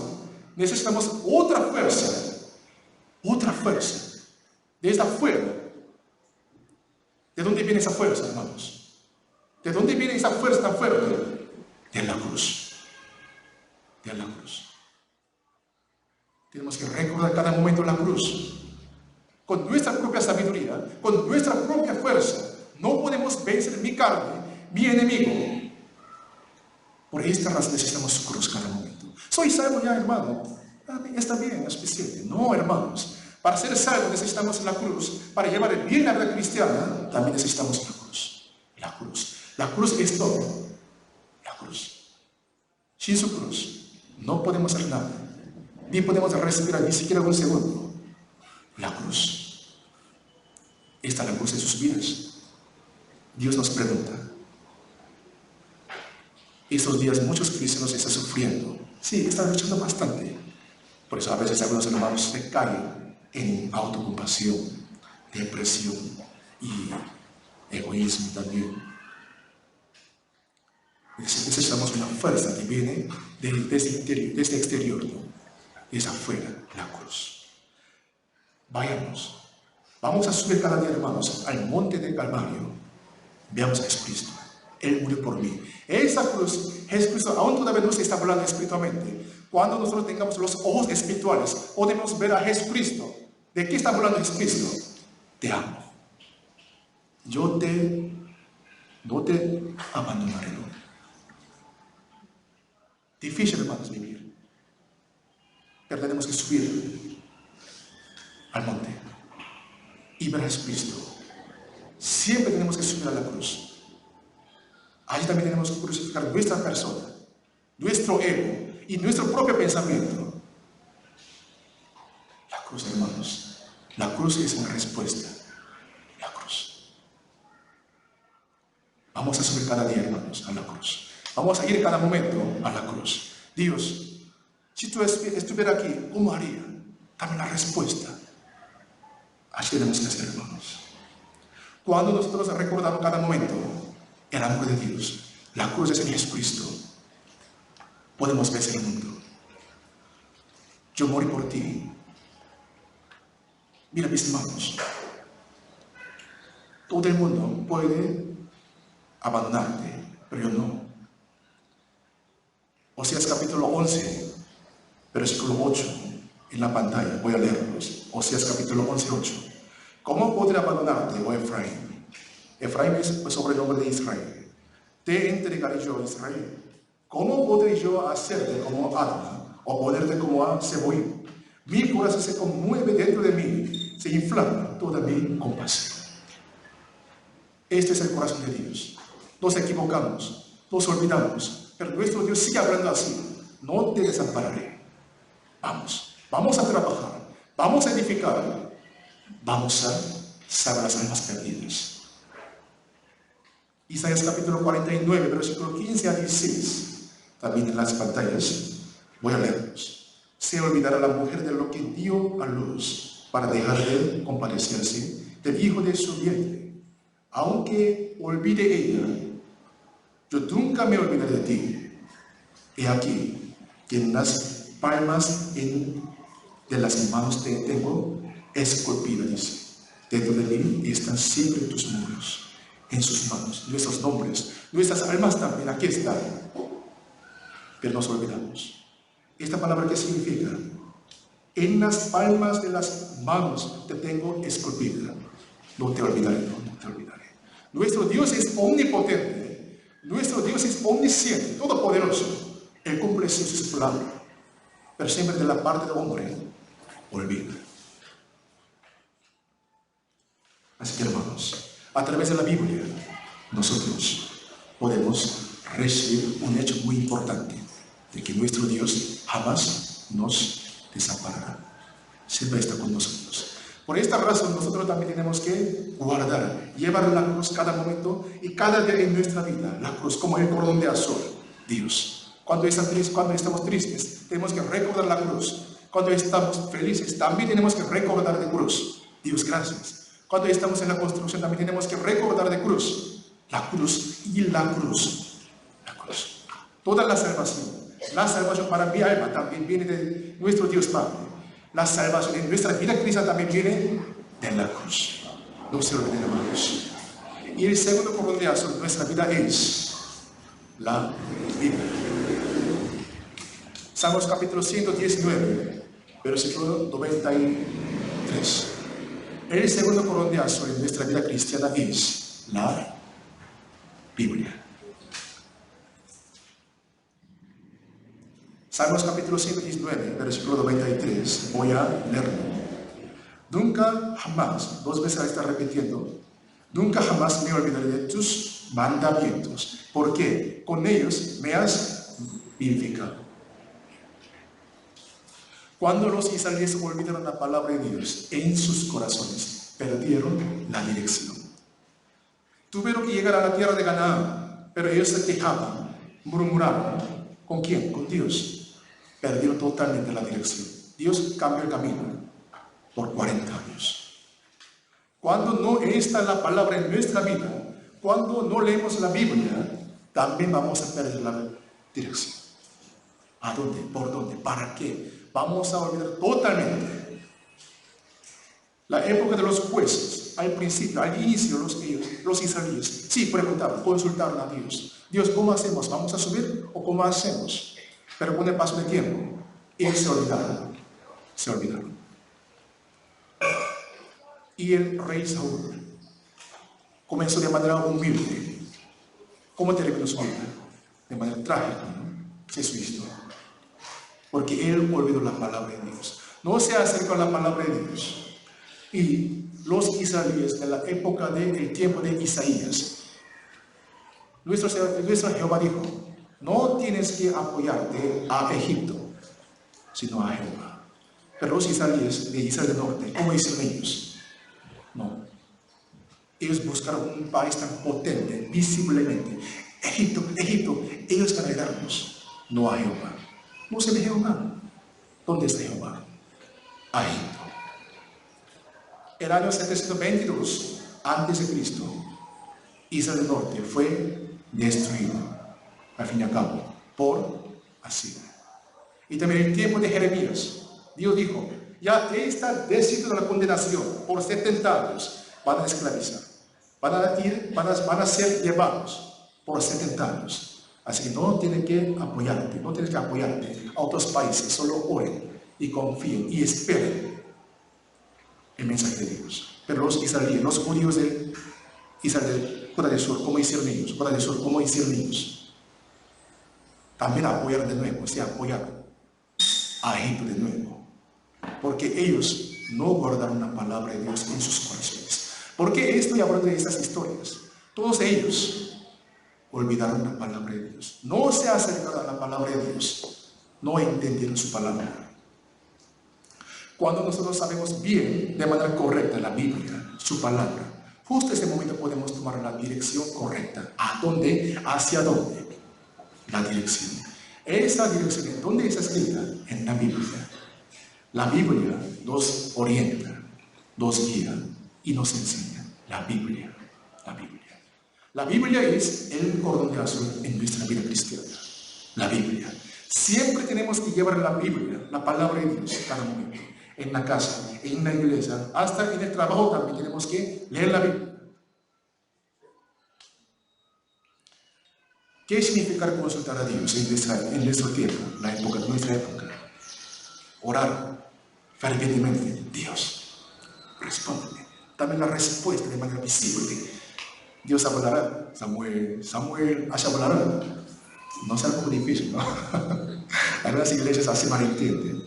necesitamos otra fuerza. Otra fuerza. Desde afuera. ¿De dónde viene esa fuerza, hermanos? ¿De dónde viene esa fuerza tan fuerte? De la cruz. De la cruz. Tenemos que recordar cada momento la cruz. Con nuestra propia sabiduría, con nuestra propia fuerza, no podemos vencer mi carne, mi enemigo. Por esta razón necesitamos su cruz cada momento. Soy salvo ya, hermano. Está bien, es suficiente. No, hermanos. Para ser salvo necesitamos la cruz. Para llevar el bien a la vida cristiana, también necesitamos la cruz. La cruz. La cruz es todo. La cruz. Sin su cruz, no podemos hacer nada. Ni podemos respirar ni siquiera un segundo. La cruz. Esta es la cruz de sus vidas. Dios nos pregunta. Estos días muchos cristianos están sufriendo. Sí, están luchando bastante. Por eso a veces algunos hermanos se caen en autocompasión, depresión y egoísmo también. Necesitamos una fuerza que viene desde exterior, ¿no? Desde afuera, la cruz. Vayamos. Vamos a subir cada día, hermanos, al monte del Calvario. Veamos a Jesucristo. Él murió por mí. Esa cruz, Jesucristo aún todavía nos está hablando espiritualmente. Cuando nosotros tengamos los ojos espirituales, podemos ver a Jesucristo. ¿De qué está hablando Jesucristo? Te amo. Yo no te abandonaré. Difícil, hermanos, vivir. Pero tenemos que subir al monte y ver a Jesucristo. Siempre tenemos que subir a la cruz. Allí también tenemos que crucificar nuestra persona, nuestro ego y nuestro propio pensamiento. La cruz, hermanos, la cruz es una respuesta. La cruz. Vamos a subir cada día, hermanos, a la cruz. Vamos a ir cada momento a la cruz. Dios, si tú estuvieras aquí, ¿cómo haría? Dame la respuesta. Así tenemos que hacer, hermanos. Cuando nosotros recordamos cada momento el amor de Dios, la cruz es en Jesucristo, podemos vencer el mundo. Yo morí por ti. Mira mis manos. Todo el mundo puede abandonarte, pero yo no. Oseas capítulo 11, versículo 8, en la pantalla, voy a leerlos. Oseas capítulo 11, 8. ¿Cómo podré abandonarte, oh Efraín? Efraín es el sobrenombre de Israel. Te entregaré yo a Israel. ¿Cómo podré yo hacerte como Adma o ponerte como a Zeboim? Mi corazón se conmueve dentro de mí, se inflama toda mi compasión. Este es el corazón de Dios. Nos equivocamos, nos olvidamos, pero nuestro Dios sigue hablando así. No te desampararé. Vamos a trabajar, vamos a edificar, vamos a salvar las almas perdidas. Isaías capítulo 49, versículo 15 a 16, también en las pantallas, voy a leerlos. Se olvidará la mujer de lo que dio a luz para dejar de compadecerse del hijo de su vientre. Aunque olvide ella, yo nunca me olvidaré de ti. He aquí que en las palmas de las manos te tengo esculpida, dice. Dentro de mí están siempre tus muros, en sus manos, nuestros nombres, nuestras almas también, aquí están. Pero nos olvidamos. ¿Esta palabra qué significa? En las palmas de las manos te tengo esculpida. No te olvidaré, no te olvidaré. Nuestro Dios es omnipotente. Nuestro Dios es omnisciente, todopoderoso. Él cumple sus palabras. Pero siempre de la parte del hombre, olvida. Así que, hermanos, a través de la Biblia, nosotros podemos recibir un hecho muy importante, de que nuestro Dios jamás nos desamparará. Siempre está con nosotros. Por esta razón, nosotros también tenemos que guardar, llevar la cruz cada momento y cada día en nuestra vida. La cruz como el cordón de azul. Dios. Cuando estamos tristes, tenemos que recordar la cruz. Cuando estamos felices, también tenemos que recordar de cruz. Dios, gracias. Cuando estamos en la construcción, también tenemos que recordar de cruz. La cruz y la cruz. La cruz. Toda la salvación. La salvación para mi alma también viene de nuestro Dios Padre. La salvación en nuestra vida cristiana también viene de la cruz. No se olviden, hermanos. Y el segundo cordón de azul en nuestra vida es la Biblia. Salmos capítulo 119, versículo 93. El segundo cordón de azul en nuestra vida cristiana es la Biblia. Salmos capítulo 119, versículo 93. Voy a leerlo. Nunca jamás, dos veces está repitiendo, nunca jamás me olvidaré de tus mandamientos, porque con ellos me has vivificado. Cuando los israelíes olvidaron la palabra de Dios en sus corazones, perdieron la dirección. Tuvieron que llegar a la tierra de Canaán, pero ellos se quejaban, murmuraban. ¿Con quién? Con Dios. Perdieron totalmente la dirección. Dios cambió el camino por 40 años. Cuando no está la palabra en nuestra vida, cuando no leemos la Biblia, también vamos a perder la dirección. ¿A dónde? ¿Por dónde? ¿Para qué? Vamos a olvidar totalmente. La época de los jueces, al principio, al inicio, los israelíes, sí preguntaban, consultaron a Dios. Dios, ¿cómo hacemos? ¿Vamos a subir o cómo hacemos? Pero con el paso del tiempo, ellos se olvidaron. Se olvidaron. Y el rey Saúl comenzó de manera humilde. ¿Cómo terminó su vida? De manera trágica, ¿no? Es su historia. Porque él olvidó la palabra de Dios. No se acercó a la palabra de Dios. Y los israelíes de la época del tiempo de Isaías, nuestro Jehová dijo, no tienes que apoyarte a Egipto, sino a Jehová. Pero los israelíes de Israel del norte, ¿cómo dicen ellos? No. Ellos buscaron un país tan potente, visiblemente. Egipto, ellos van a ayudarnos, no a Jehová. No se ve Jehová. ¿Dónde está Jehová? A Egipto. El año 722 antes de Cristo, Israel del norte fue destruido, al fin y al cabo, por Asiria. Y también el tiempo de Jeremías, Dios dijo, ya está decidido la condenación, por 70 años van a esclavizar, van a ser llevados por 70 años. Así que no tienes que apoyarte a otros países, solo oren y confíen y esperen el mensaje de Dios. Pero los israelíes, los judíos de Israel, Judá del Sur, ¿cómo hicieron ellos? Judá del Sur, ¿cómo hicieron ellos? También apoyaron de nuevo, se apoyaron a Egipto de nuevo, porque ellos no guardaron la palabra de Dios en sus corazones. ¿Por qué estoy hablando de estas historias? Todos ellos olvidaron la palabra de Dios, no se acercaron a la palabra de Dios, no entendieron su palabra. Cuando nosotros sabemos bien, de manera correcta, la Biblia, su palabra, justo en ese momento podemos tomar la dirección correcta. ¿A dónde? ¿Hacia dónde? La dirección. Esa dirección, ¿en dónde está escrita? En la Biblia. La Biblia nos orienta, nos guía y nos enseña. La Biblia. La Biblia. La Biblia es el cordón de azul en nuestra vida cristiana. La Biblia. Siempre tenemos que llevar la Biblia, la palabra de Dios, cada momento. En la casa, en la iglesia, hasta en el trabajo también tenemos que leer la Biblia. ¿Qué significa consultar a Dios en nuestro tiempo, nuestra época? Orar fervientemente. Dios, respóndeme. Dame la respuesta de manera visible. Dios hablará. Samuel hablará. No es algo muy difícil, ¿no? Algunas iglesias así malentienden.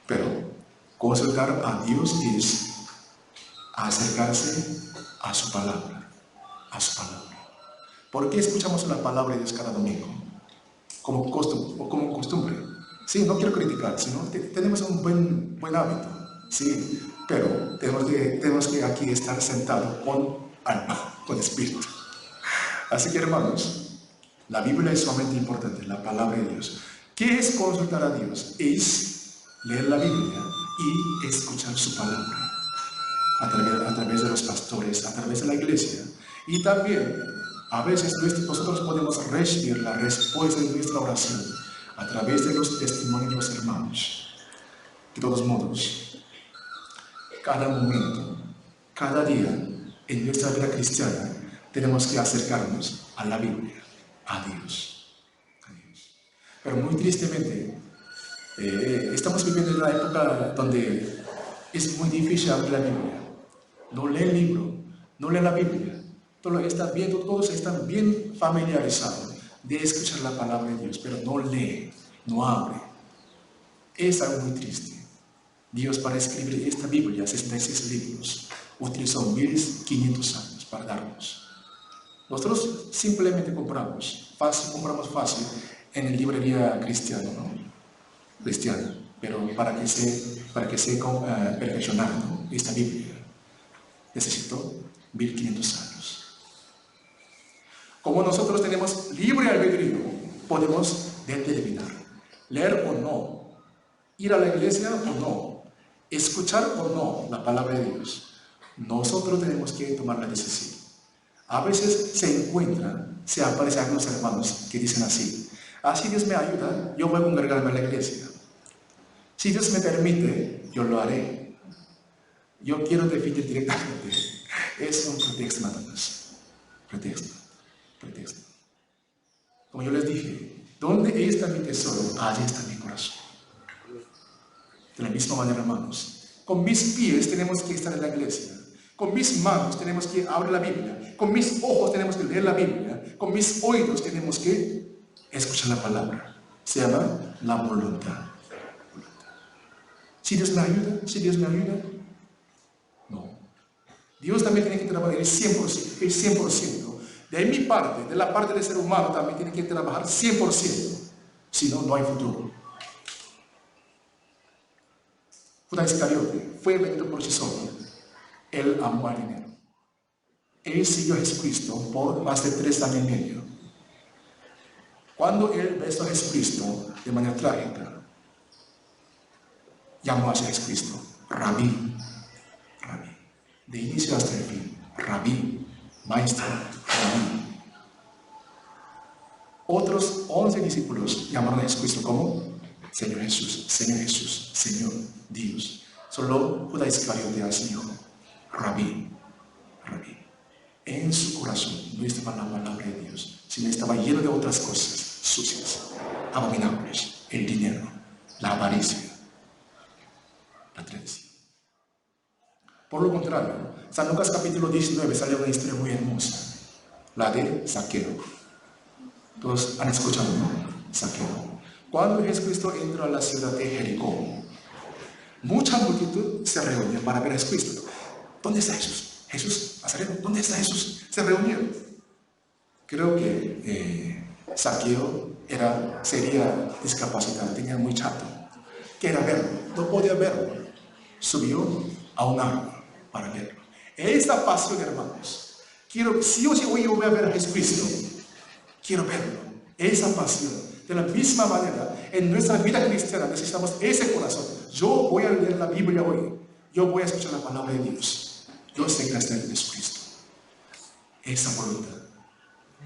Pero consultar a Dios es acercarse a su palabra. A su palabra. ¿Por qué escuchamos la palabra de Dios cada domingo? Como costumbre. Sí, no quiero criticar, sino tenemos un buen hábito. Sí, pero tenemos que aquí estar sentados con alma, con espíritu. Así que, hermanos, la Biblia es sumamente importante, la palabra de Dios. ¿Qué es consultar a Dios? Es leer la Biblia y escuchar su palabra a través de los pastores, a través de la iglesia. Y también, a veces nosotros podemos recibir la respuesta de nuestra oración a través de los testimonios de los hermanos. De todos modos, cada momento, cada día en nuestra vida cristiana tenemos que acercarnos a la Biblia, a Dios. Pero muy tristemente, estamos viviendo en una época donde es muy difícil abrir la Biblia. No lee el libro, no lee la Biblia. Todos están bien familiarizados de escuchar la palabra de Dios, pero no lee, no abre. Es algo muy triste. Dios, para escribir esta Biblia, 66 libros, utilizó 1500 años para darnos. Nosotros simplemente compramos fácil en la librería cristiana, ¿no? Cristiana, pero para que se perfeccionara, ¿no? Esta Biblia necesitó 1500 años. Como nosotros tenemos libre albedrío, podemos determinar, leer o no, ir a la iglesia o no, escuchar o no la palabra de Dios. Nosotros tenemos que tomar la decisión. A veces se aparecen algunos hermanos que dicen así: si Dios me ayuda, yo voy a congregarme a la iglesia. Si Dios me permite, yo lo haré. Yo quiero definir directamente. Es un pretexto nada más. Pretexto. Como yo les dije, ¿dónde está mi tesoro? Allí está mi corazón. De la misma manera, hermanos, con mis pies tenemos que estar en la iglesia. Con mis manos tenemos que abrir la Biblia. Con mis ojos tenemos que leer la Biblia. Con mis oídos tenemos que escuchar la palabra. Se llama la voluntad. Si Dios me ayuda, no. Dios también tiene que trabajar el 100%. De mi parte, de la parte del ser humano, también tiene que trabajar 100%. Si no, no hay futuro. Judas Iscariote fue vendido por sí solo. Él amó al dinero. Él siguió a Jesucristo por más de 3 años y medio. Cuando él besó a Jesucristo de manera trágica, llamó a Jesucristo Rabí. De inicio hasta el fin. Rabí, maestro, Rabí. Otros 11 discípulos llamaron a Jesucristo como Señor Jesús, Señor Dios. Solo Judas Iscariote así dijo: Rabí. En su corazón no estaba la palabra de Dios, sino estaba lleno de otras cosas sucias, abominables: el dinero, la avaricia, la tradición. Por lo contrario, San Lucas capítulo 19 sale una historia muy hermosa, la de Zaqueo. Todos han escuchado, ¿no? Zaqueo. Cuando Jesucristo entró a la ciudad de Jericó, mucha multitud se reunió para ver a Jesucristo. ¿Dónde está Jesús? Jesús Nazareno, ¿dónde está Jesús? Se reunieron. Creo que Zaqueo sería discapacitado, tenía muy chato. Quería verlo, no podía verlo. Subió a un árbol para verlo. Esta pasión, hermanos, si yo voy a ver a Jesucristo, quiero verlo. Esa pasión. De la misma manera, en nuestra vida cristiana necesitamos ese corazón. Yo voy a leer la Biblia hoy. Yo voy a escuchar la palabra de Dios. Yo sé que está en Jesucristo. Esa voluntad.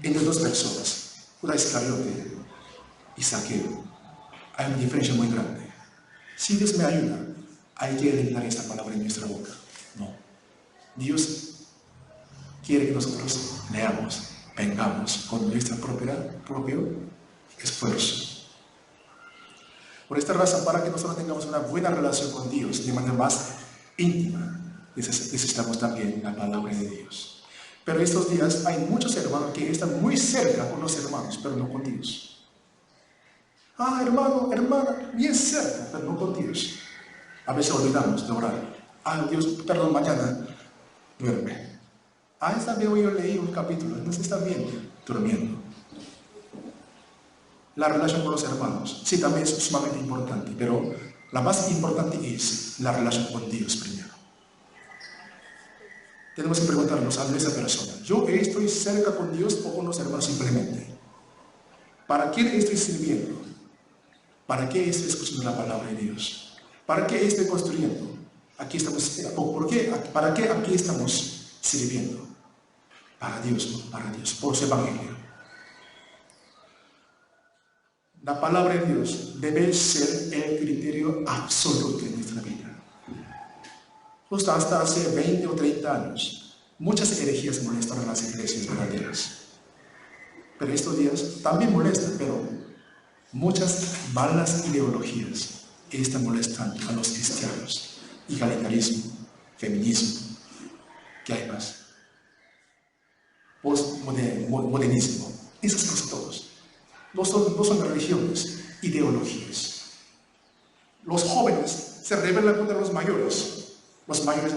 Entre 2 personas, Judas Iscariote y Zaqueo, Hay una diferencia muy grande. Si Dios me ayuda, hay que eliminar esta palabra en nuestra boca. No. Dios quiere que nosotros leamos, vengamos con nuestro propio esfuerzo. Por esta razón, para que nosotros tengamos una buena relación con Dios de manera más íntima, necesitamos también la palabra de Dios. Pero estos días hay muchos hermanos que están muy cerca con los hermanos, pero no con Dios. Ah, hermano, hermana, bien cerca, pero no con Dios. A veces olvidamos de orar. Ah, Dios, perdón, mañana duerme. Ah, esta vez yo leí un capítulo, entonces está bien, durmiendo. La relación con los hermanos, sí, también es sumamente importante, pero la más importante es la relación con Dios primero. Tenemos que preguntarnos a nuestra persona, ¿yo estoy cerca con Dios o con los hermanos simplemente? ¿Para quién estoy sirviendo? ¿Para qué estoy escuchando la palabra de Dios? ¿Para qué estoy construyendo? Aquí estamos, ¿para qué aquí estamos sirviendo? Para Dios, ¿no? Para Dios, por su evangelio. La palabra de Dios debe ser el criterio absoluto en nuestra vida. Justo hasta hace 20 o 30 años, muchas herejías molestaron a las iglesias verdaderas. Pero estos días también molestan, pero muchas malas ideologías están molestando a los cristianos. Igualitarismo, feminismo, ¿qué hay más? Postmodernismo, esas cosas todas. No son religiones, ideologías. Los jóvenes se rebelan contra los mayores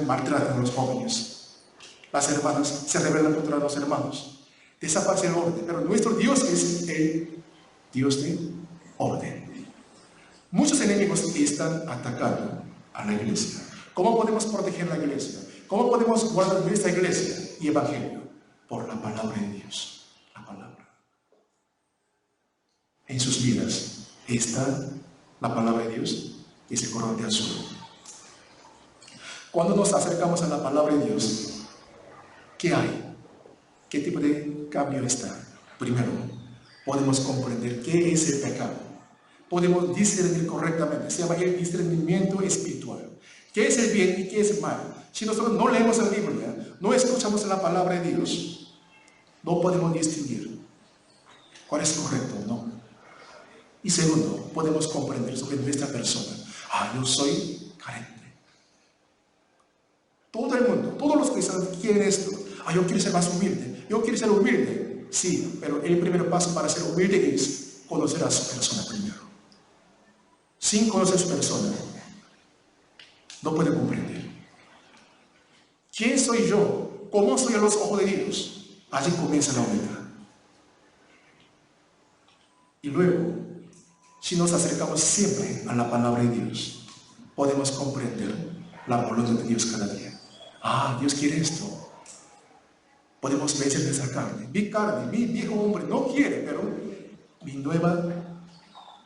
maltratan a los jóvenes. Las hermanas se rebelan contra los hermanos. Desaparece el orden, pero nuestro Dios es el Dios de orden. Muchos enemigos están atacando a la iglesia. ¿Cómo podemos proteger la iglesia? ¿Cómo podemos guardar nuestra iglesia y evangelio? Por la palabra de Dios. La palabra. En sus vidas está la palabra de Dios, ese color de azul. Cuando nos acercamos a la palabra de Dios, ¿qué hay? ¿Qué tipo de cambio está? Primero, podemos comprender qué es el pecado. Podemos discernir correctamente. Se llama el discernimiento espiritual. ¿Qué es el bien y qué es el mal? Si nosotros no leemos la Biblia, no escuchamos la palabra de Dios, no podemos distinguir cuál es correcto o no. Y segundo, podemos comprender sobre nuestra persona. Ah, yo soy carente. Todo el mundo, todos los cristianos quieren esto. Ah, yo quiero ser más humilde. Yo quiero ser humilde. Sí, pero el primer paso para ser humilde es conocer a su persona primero. Sin conocer a su persona, no puede comprender. ¿Quién soy yo? ¿Cómo soy a los ojos de Dios? Allí comienza la humildad. Y luego, si nos acercamos siempre a la palabra de Dios, podemos comprender la voluntad de Dios cada día. Ah, Dios quiere esto. Podemos vencer de esa carne. Mi carne, mi viejo hombre no quiere, pero mi nueva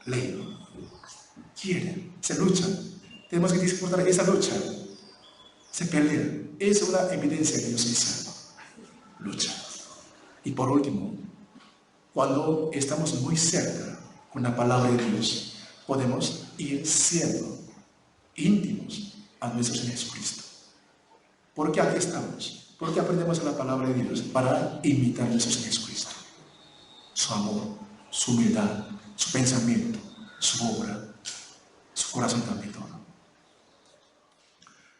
ley quiere. Se lucha. Tenemos que disfrutar esa lucha. Se pelea. Es una evidencia que Dios es santo. Lucha. Y por último, cuando estamos muy cerca con la palabra de Dios, podemos ir siendo íntimos a nuestro Señor Jesucristo. ¿Por qué aquí estamos? Porque aprendemos la palabra de Dios para imitar a nuestro Señor Jesucristo. Su amor, su humildad, su pensamiento, su obra, su corazón también todo.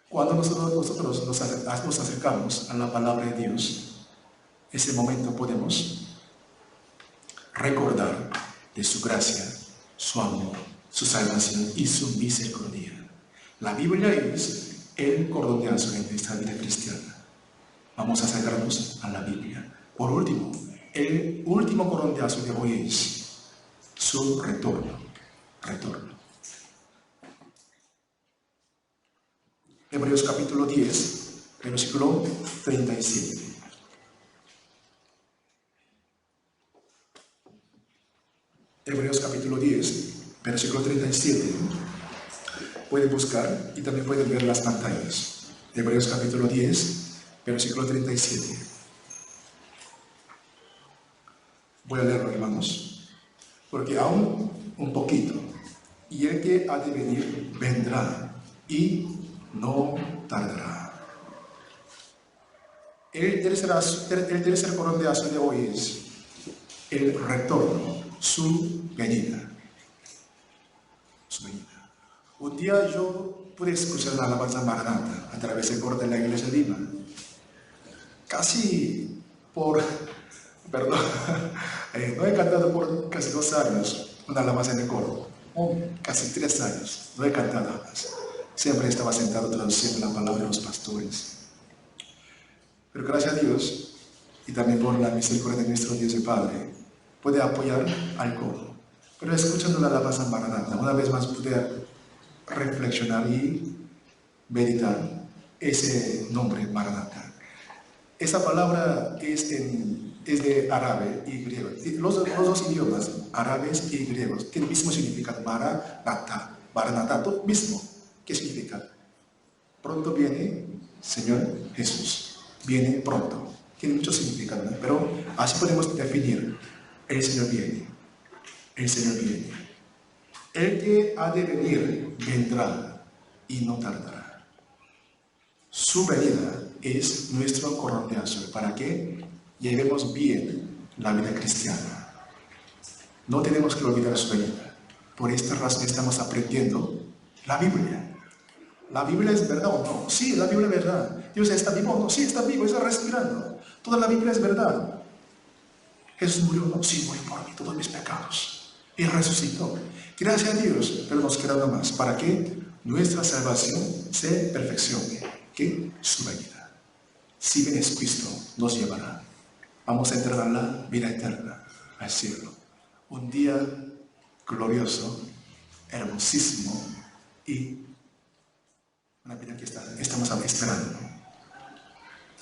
Cuando nosotros nos acercamos a la palabra de Dios, ese momento podemos recordar de su gracia, su amor, su salvación y su misericordia. La Biblia es el cordón de azul en nuestra vida cristiana. Vamos a acercarnos a la Biblia. Por último, el último cordón de azul de hoy es su retorno. Hebreos capítulo 10, versículo 37. Hebreos capítulo 10, versículo 37. Pueden buscar y también pueden ver las pantallas. Hebreos capítulo 10, versículo 37. Voy a leerlo, hermanos, porque aún un poquito y el que ha de venir vendrá y no tardará. El tercer corondeazo de hoy es el retorno, su venida. Su venida. Un día yo pude escuchar la alabanza Maranata a través del coro de la iglesia de Lima. Casi por, perdón, no he cantado por casi 2 años una alabanza en el coro. Casi 3 años, no he cantado más. Siempre estaba sentado traduciendo la palabra de los pastores. Pero gracias a Dios, y también por la misericordia de nuestro Dios y Padre, puede apoyar al coro. Pero escuchando la alabanza Maranata, una vez más pude reflexionar y meditar ese nombre Maranata. Esa palabra es de árabe y griego. Los 2 idiomas, árabes y griegos, tienen el mismo significado, Maranata. Maranata, todo mismo. ¿Qué significa? Pronto viene Señor Jesús. Viene pronto. Tiene mucho significado, ¿no? Pero así podemos definir. El Señor viene. El Señor viene. El que ha de venir vendrá y no tardará. Su venida es nuestro corondeazo para que llevemos bien la vida cristiana. No tenemos que olvidar su venida. Por esta razón estamos aprendiendo la Biblia. ¿La Biblia es verdad o no? Sí, la Biblia es verdad. ¿Dios está vivo o no? Sí, está vivo, está respirando. Toda la Biblia es verdad. ¿Jesús murió o no? Sí, murió por mí, todos mis pecados. Y resucitó. Gracias a Dios, pero nos queda más para que nuestra salvación se perfeccione, que su venida. Si viene Cristo, nos llevará. Vamos a entrar a la vida eterna, al cielo. Un día glorioso, hermosísimo y una vida que estamos esperando.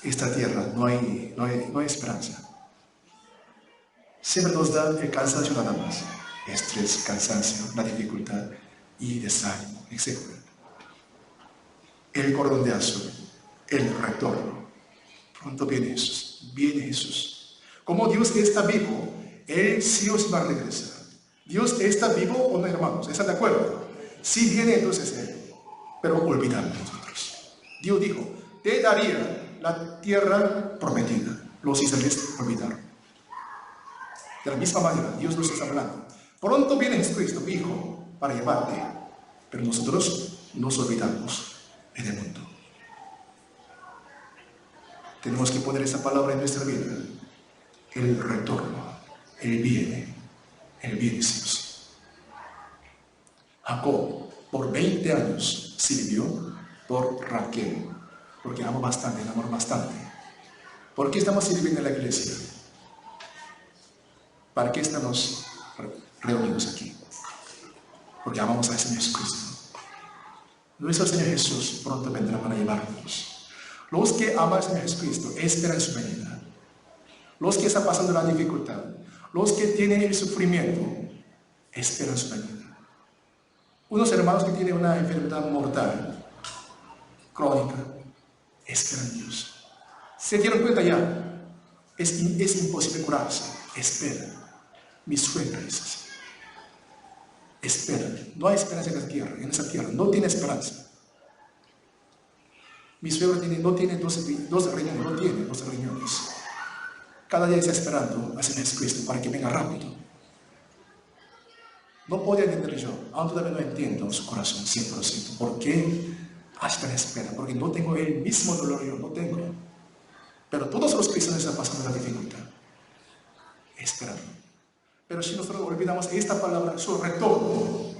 Esta tierra no hay esperanza. Siempre nos da el cansancio nada más. Estrés, cansancio, la dificultad y desánimo, etc. El cordón de azul, el retorno. Pronto viene Jesús, viene Jesús. Como Dios está vivo, Él sí os va a regresar. ¿Dios está vivo o no, hermanos? ¿Están de acuerdo? Si viene, entonces Él. Pero olvidamos nosotros. Dios dijo, te daría la tierra prometida. Los israelitas olvidaron. De la misma manera, Dios nos está hablando. Pronto viene Jesucristo, Hijo, para llevarte. Pero nosotros nos olvidamos en el mundo. Tenemos que poner esa palabra en nuestra vida. El retorno, el viene, Dios. Jacob, por 20 años, sirvió por Raquel, porque amó bastante, enamoró bastante. ¿Por qué estamos sirviendo en la iglesia? ¿Para qué estamos reunidos aquí? Porque amamos al Señor Jesucristo. Nuestro Señor Jesús pronto vendrá para llevarnos. Los que aman al Señor Jesucristo esperan su venida. Los que están pasando la dificultad, los que tienen el sufrimiento, esperan su venida. Unos hermanos que tienen una enfermedad mortal, crónica, esperan a Dios. Se dieron cuenta ya, es imposible curarse, esperan. Mi suegra es así. Esperan. No hay esperanza en esa tierra, no tiene esperanza. Mi suegro no tiene 12 riñones, no tiene 12 riñones. Cada día está esperando a Señor Jesucristo para que venga rápido. No podía entender yo, aún todavía no entiendo su corazón 100%. ¿Por qué hasta la espera? Porque no tengo el mismo dolor, yo no tengo. Pero todos los cristianos están pasando la dificultad, esperando. Pero si nosotros olvidamos esta palabra, su retorno,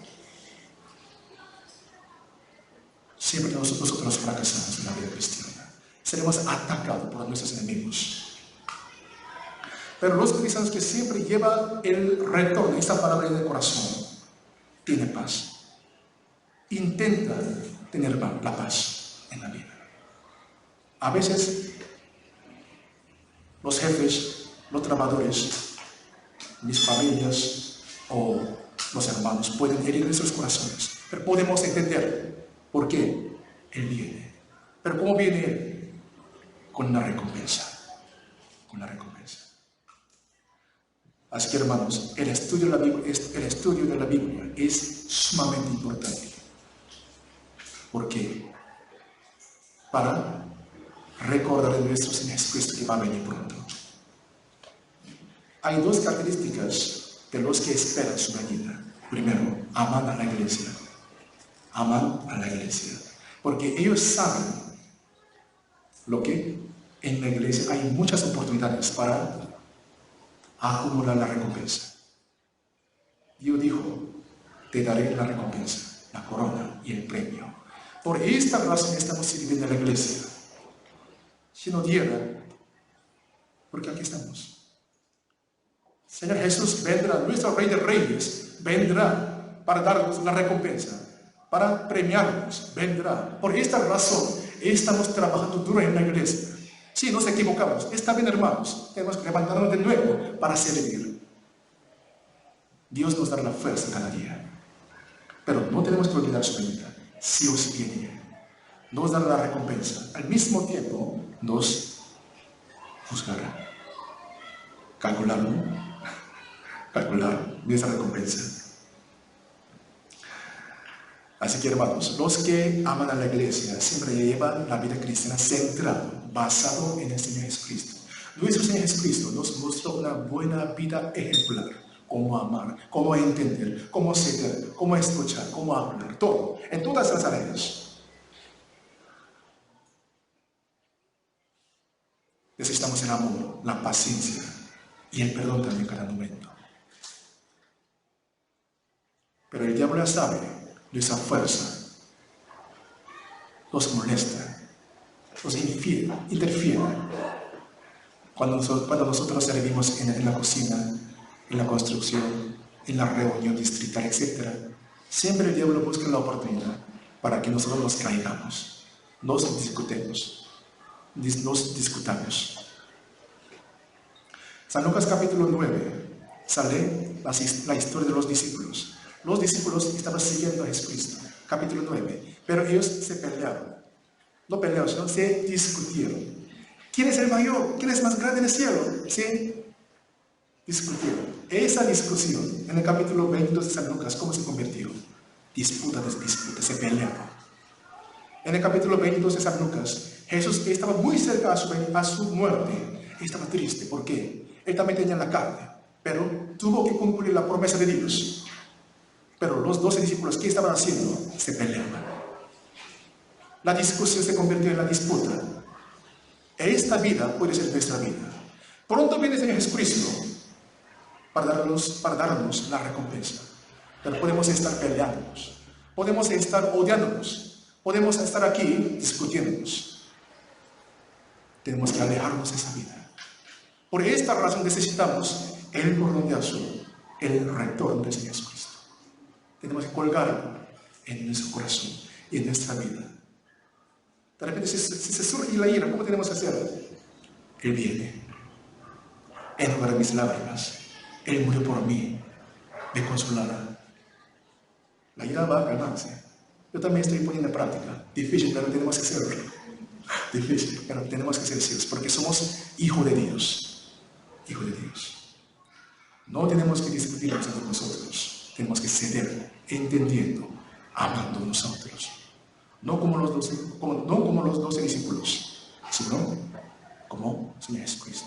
siempre nosotros fracasamos en la vida cristiana. Seremos atacados por nuestros enemigos. Pero los cristianos que siempre llevan el retorno, esta palabra en el corazón, tienen paz. Intentan tener la paz en la vida. A veces, los jefes, los trabajadores, mis familias o los hermanos pueden herir nuestros corazones, pero podemos entender por qué Él viene. Pero ¿cómo viene Él? Con una recompensa. Con la recompensa. Así que, hermanos, el estudio de la Biblia es sumamente importante. ¿Por qué? Para recordar a nuestro Señor Jesucristo que va a venir pronto. Hay dos características de los que esperan su venida. Primero, aman a la iglesia. Aman a la iglesia. Porque ellos saben lo que en la iglesia hay muchas oportunidades para acumular la recompensa. Dios dijo, te daré la recompensa, la corona y el premio. Por esta razón estamos sirviendo a la iglesia. Si no diera, porque aquí estamos. Señor Jesús vendrá, nuestro Rey de Reyes, vendrá para darnos la recompensa, para premiarnos, vendrá. Por esta razón estamos trabajando duro en la iglesia. Si nos equivocamos, está bien, hermanos, tenemos que levantarnos de nuevo para servir. Dios nos dará la fuerza cada día, pero no tenemos que olvidar su venida. Si os viene, nos dará la recompensa. Al mismo tiempo, nos juzgará. Calcular nuestra recompensa. Así que, hermanos, los que aman a la iglesia siempre llevan la vida cristiana centrada, basado en el Señor Jesucristo. Nuestro Señor Jesucristo nos mostró una buena vida ejemplar. Cómo amar, cómo entender, cómo ceder, cómo escuchar, cómo hablar, todo, en todas las áreas. Necesitamos el amor, la paciencia y el perdón también en cada momento. Pero el diablo ya sabe, nuestra fuerza nos molesta, nos interfiere. Cuando nosotros servimos en la cocina, en la construcción, en la reunión distrital, etc., siempre el diablo busca la oportunidad para que nosotros nos caigamos, nos discutamos. San Lucas capítulo 9 sale la historia de los discípulos. Los discípulos estaban siguiendo a Jesucristo, capítulo 9, pero ellos se pelearon. No pelearon, sino se discutieron. ¿Quién es el mayor? ¿Quién es más grande en el cielo? Se discutieron. Esa discusión en el capítulo 22 de San Lucas, ¿cómo se convirtió? Disputa, se peleaban. En el capítulo 22 de San Lucas, Jesús estaba muy cerca a su muerte. Estaba triste. ¿Por qué? Él también tenía la carne, pero tuvo que cumplir la promesa de Dios. Pero los 12 discípulos, ¿qué estaban haciendo? Se peleaban. La discusión se convirtió en la disputa. Esta vida puede ser nuestra vida. Pronto viene el Señor Jesucristo para darnos la recompensa. Pero podemos estar peleándonos, podemos estar odiándonos, podemos estar aquí discutiéndonos. Tenemos que alejarnos de esa vida. Por esta razón necesitamos el cordón de azul, el retorno del Señor Jesucristo. Tenemos que colgarlo en nuestro corazón y en nuestra vida. De repente, si se surge la ira, ¿cómo tenemos que hacerlo? Él viene. En lugar de mis lágrimas, Él murió por mí, me consolará. La ira va a calmarse. Yo también estoy poniendo en práctica. Difícil, pero tenemos que hacerlo. Difícil, pero tenemos que ser serios, porque somos hijos de Dios. Hijos de Dios. No tenemos que discutir entre nosotros. Tenemos que ceder, entendiendo, amando a nosotros. No como los 12 discípulos, sino como Señor Jesucristo.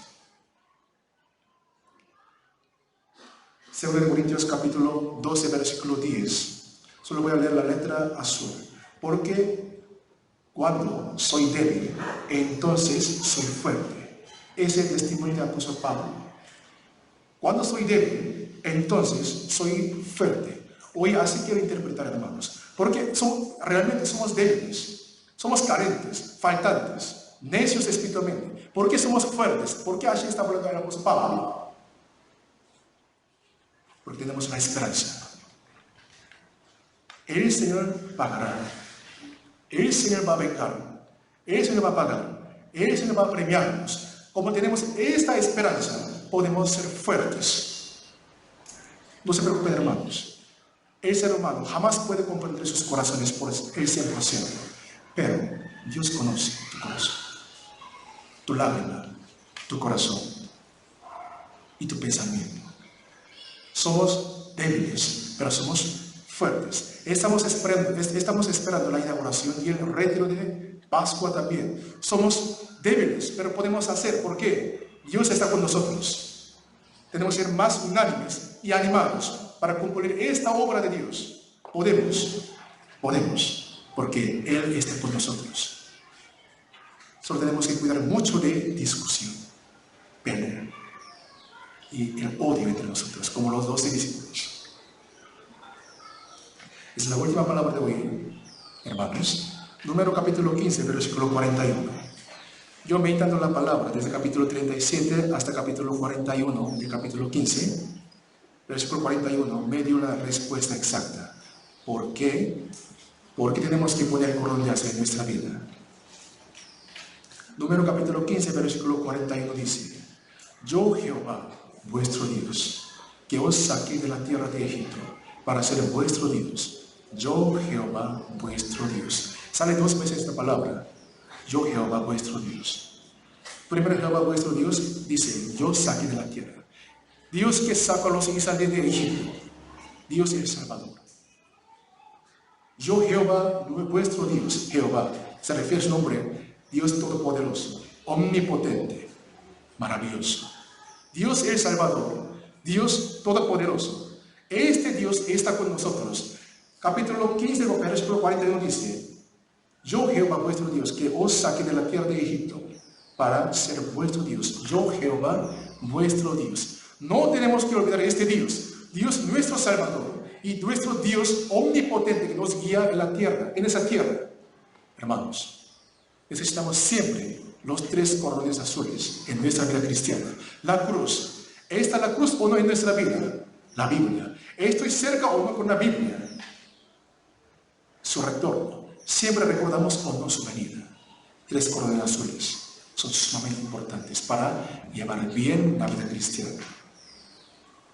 2 Corintios capítulo 12, versículo 10. Solo voy a leer la letra azul. Porque cuando soy débil, entonces soy fuerte. Ese es el testimonio del apóstol Pablo. Cuando soy débil, entonces soy fuerte. Hoy así quiero interpretar, hermanos. Porque realmente somos débiles, somos carentes, faltantes, necios espiritualmente. ¿Por qué somos fuertes? ¿Por qué así está hablando el apóstol Pablo? Porque tenemos una esperanza. El Señor pagará. El Señor va a vengar. El Señor va a pagar. El Señor va a premiarnos. Como tenemos esta esperanza, podemos ser fuertes. No se preocupen, hermanos. El ser humano jamás puede comprender sus corazones por el 100%. Pero Dios conoce tu corazón, tu lágrima, tu corazón y tu pensamiento. Somos débiles, pero somos fuertes. Estamos esperando la inauguración y el retiro de Pascua también. Somos débiles, pero podemos hacer. ¿Por qué? Dios está con nosotros. Tenemos que ser más unánimes y animados para cumplir esta obra de Dios. Podemos, porque Él está con nosotros. Solo tenemos que cuidar mucho de discusión, pelea y el odio entre nosotros, como los 12 discípulos. Es la última palabra de hoy, hermanos. Número capítulo 15, versículo 41. Yo meditando la palabra desde capítulo 37 hasta capítulo 41 de capítulo 15, versículo 41, me dio la respuesta exacta. ¿Por qué? Porque tenemos que poner coronas en nuestra vida. Número capítulo 15, versículo 41 dice: Yo, Jehová, vuestro Dios, que os saqué de la tierra de Egipto para ser vuestro Dios. Yo, Jehová, vuestro Dios. Sale 2 veces esta palabra. Yo, Jehová, vuestro Dios. Primero, Jehová, vuestro Dios, dice: yo saqué de la tierra. Dios que sacó a los israelitas de Egipto. Dios es el Salvador. Yo, Jehová, vuestro Dios. Jehová se refiere a su nombre: Dios todopoderoso, omnipotente, maravilloso. Dios es el Salvador, Dios todopoderoso. Este Dios está con nosotros. Capítulo 15, versículo 41 dice: Yo, Jehová, vuestro Dios, que os saqué de la tierra de Egipto para ser vuestro Dios. Yo, Jehová, vuestro Dios. No tenemos que olvidar este Dios. Dios nuestro Salvador y nuestro Dios omnipotente que nos guía en la tierra, en esa tierra. Hermanos, necesitamos siempre los 3 cordones azules en nuestra vida cristiana. La cruz. ¿Está la cruz o no en nuestra vida? La Biblia. ¿Estoy cerca o no con la Biblia? Su retorno. Siempre recordamos o no su venida. 3 cordones azules son sumamente importantes para llevar bien la vida cristiana.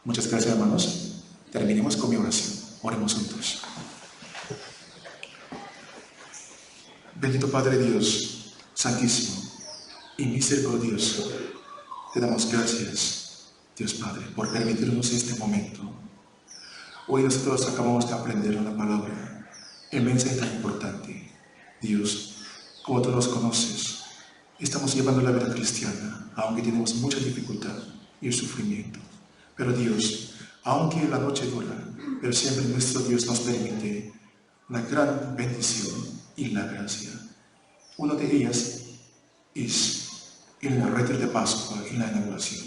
Muchas gracias, hermanos. Terminemos con mi oración. Oremos juntos. Bendito Padre Dios, Santísimo y misericordioso, te damos gracias, Dios Padre, por permitirnos este momento. Hoy nosotros acabamos de aprender una palabra inmensa y tan importante. Dios, como tú nos conoces, estamos llevando la vida cristiana, aunque tenemos mucha dificultad y sufrimiento. Pero Dios, aunque la noche dura, pero siempre nuestro Dios nos permite una gran bendición y la gracia. Una de ellas es el retiro de Pascua y la inauguración.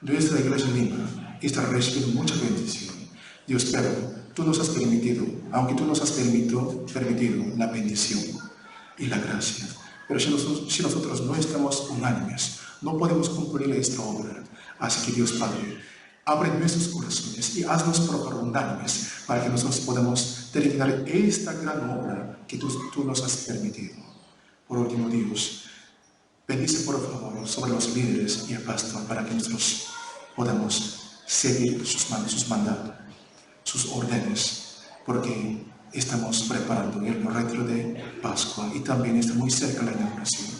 Nuestra iglesia en Lima está recibiendo mucha bendición. Dios, pero tú nos has permitido, aunque tú nos has permitido la bendición y la gracia. Pero si nosotros no estamos unánimes, no podemos cumplir esta obra. Así que Dios Padre, abre nuestros corazones y haznos por favor unánimes para que nosotros podamos terminar esta gran obra que tú nos has permitido. Por último, Dios, bendice por favor sobre los líderes y el pastor para que nosotros podamos seguir sus mandatos, sus órdenes, porque estamos preparando el retiro de Pascua y también está muy cerca la inauguración.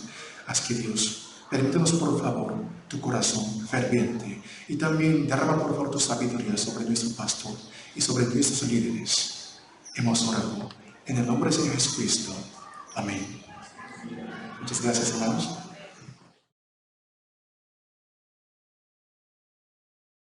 Así que Dios, permítanos por favor tu corazón ferviente y también derrama por favor tu sabiduría sobre nuestro pastor y sobre nuestros líderes. Hemos orado en el nombre de Jesucristo. Amén. Muchas gracias, hermanos.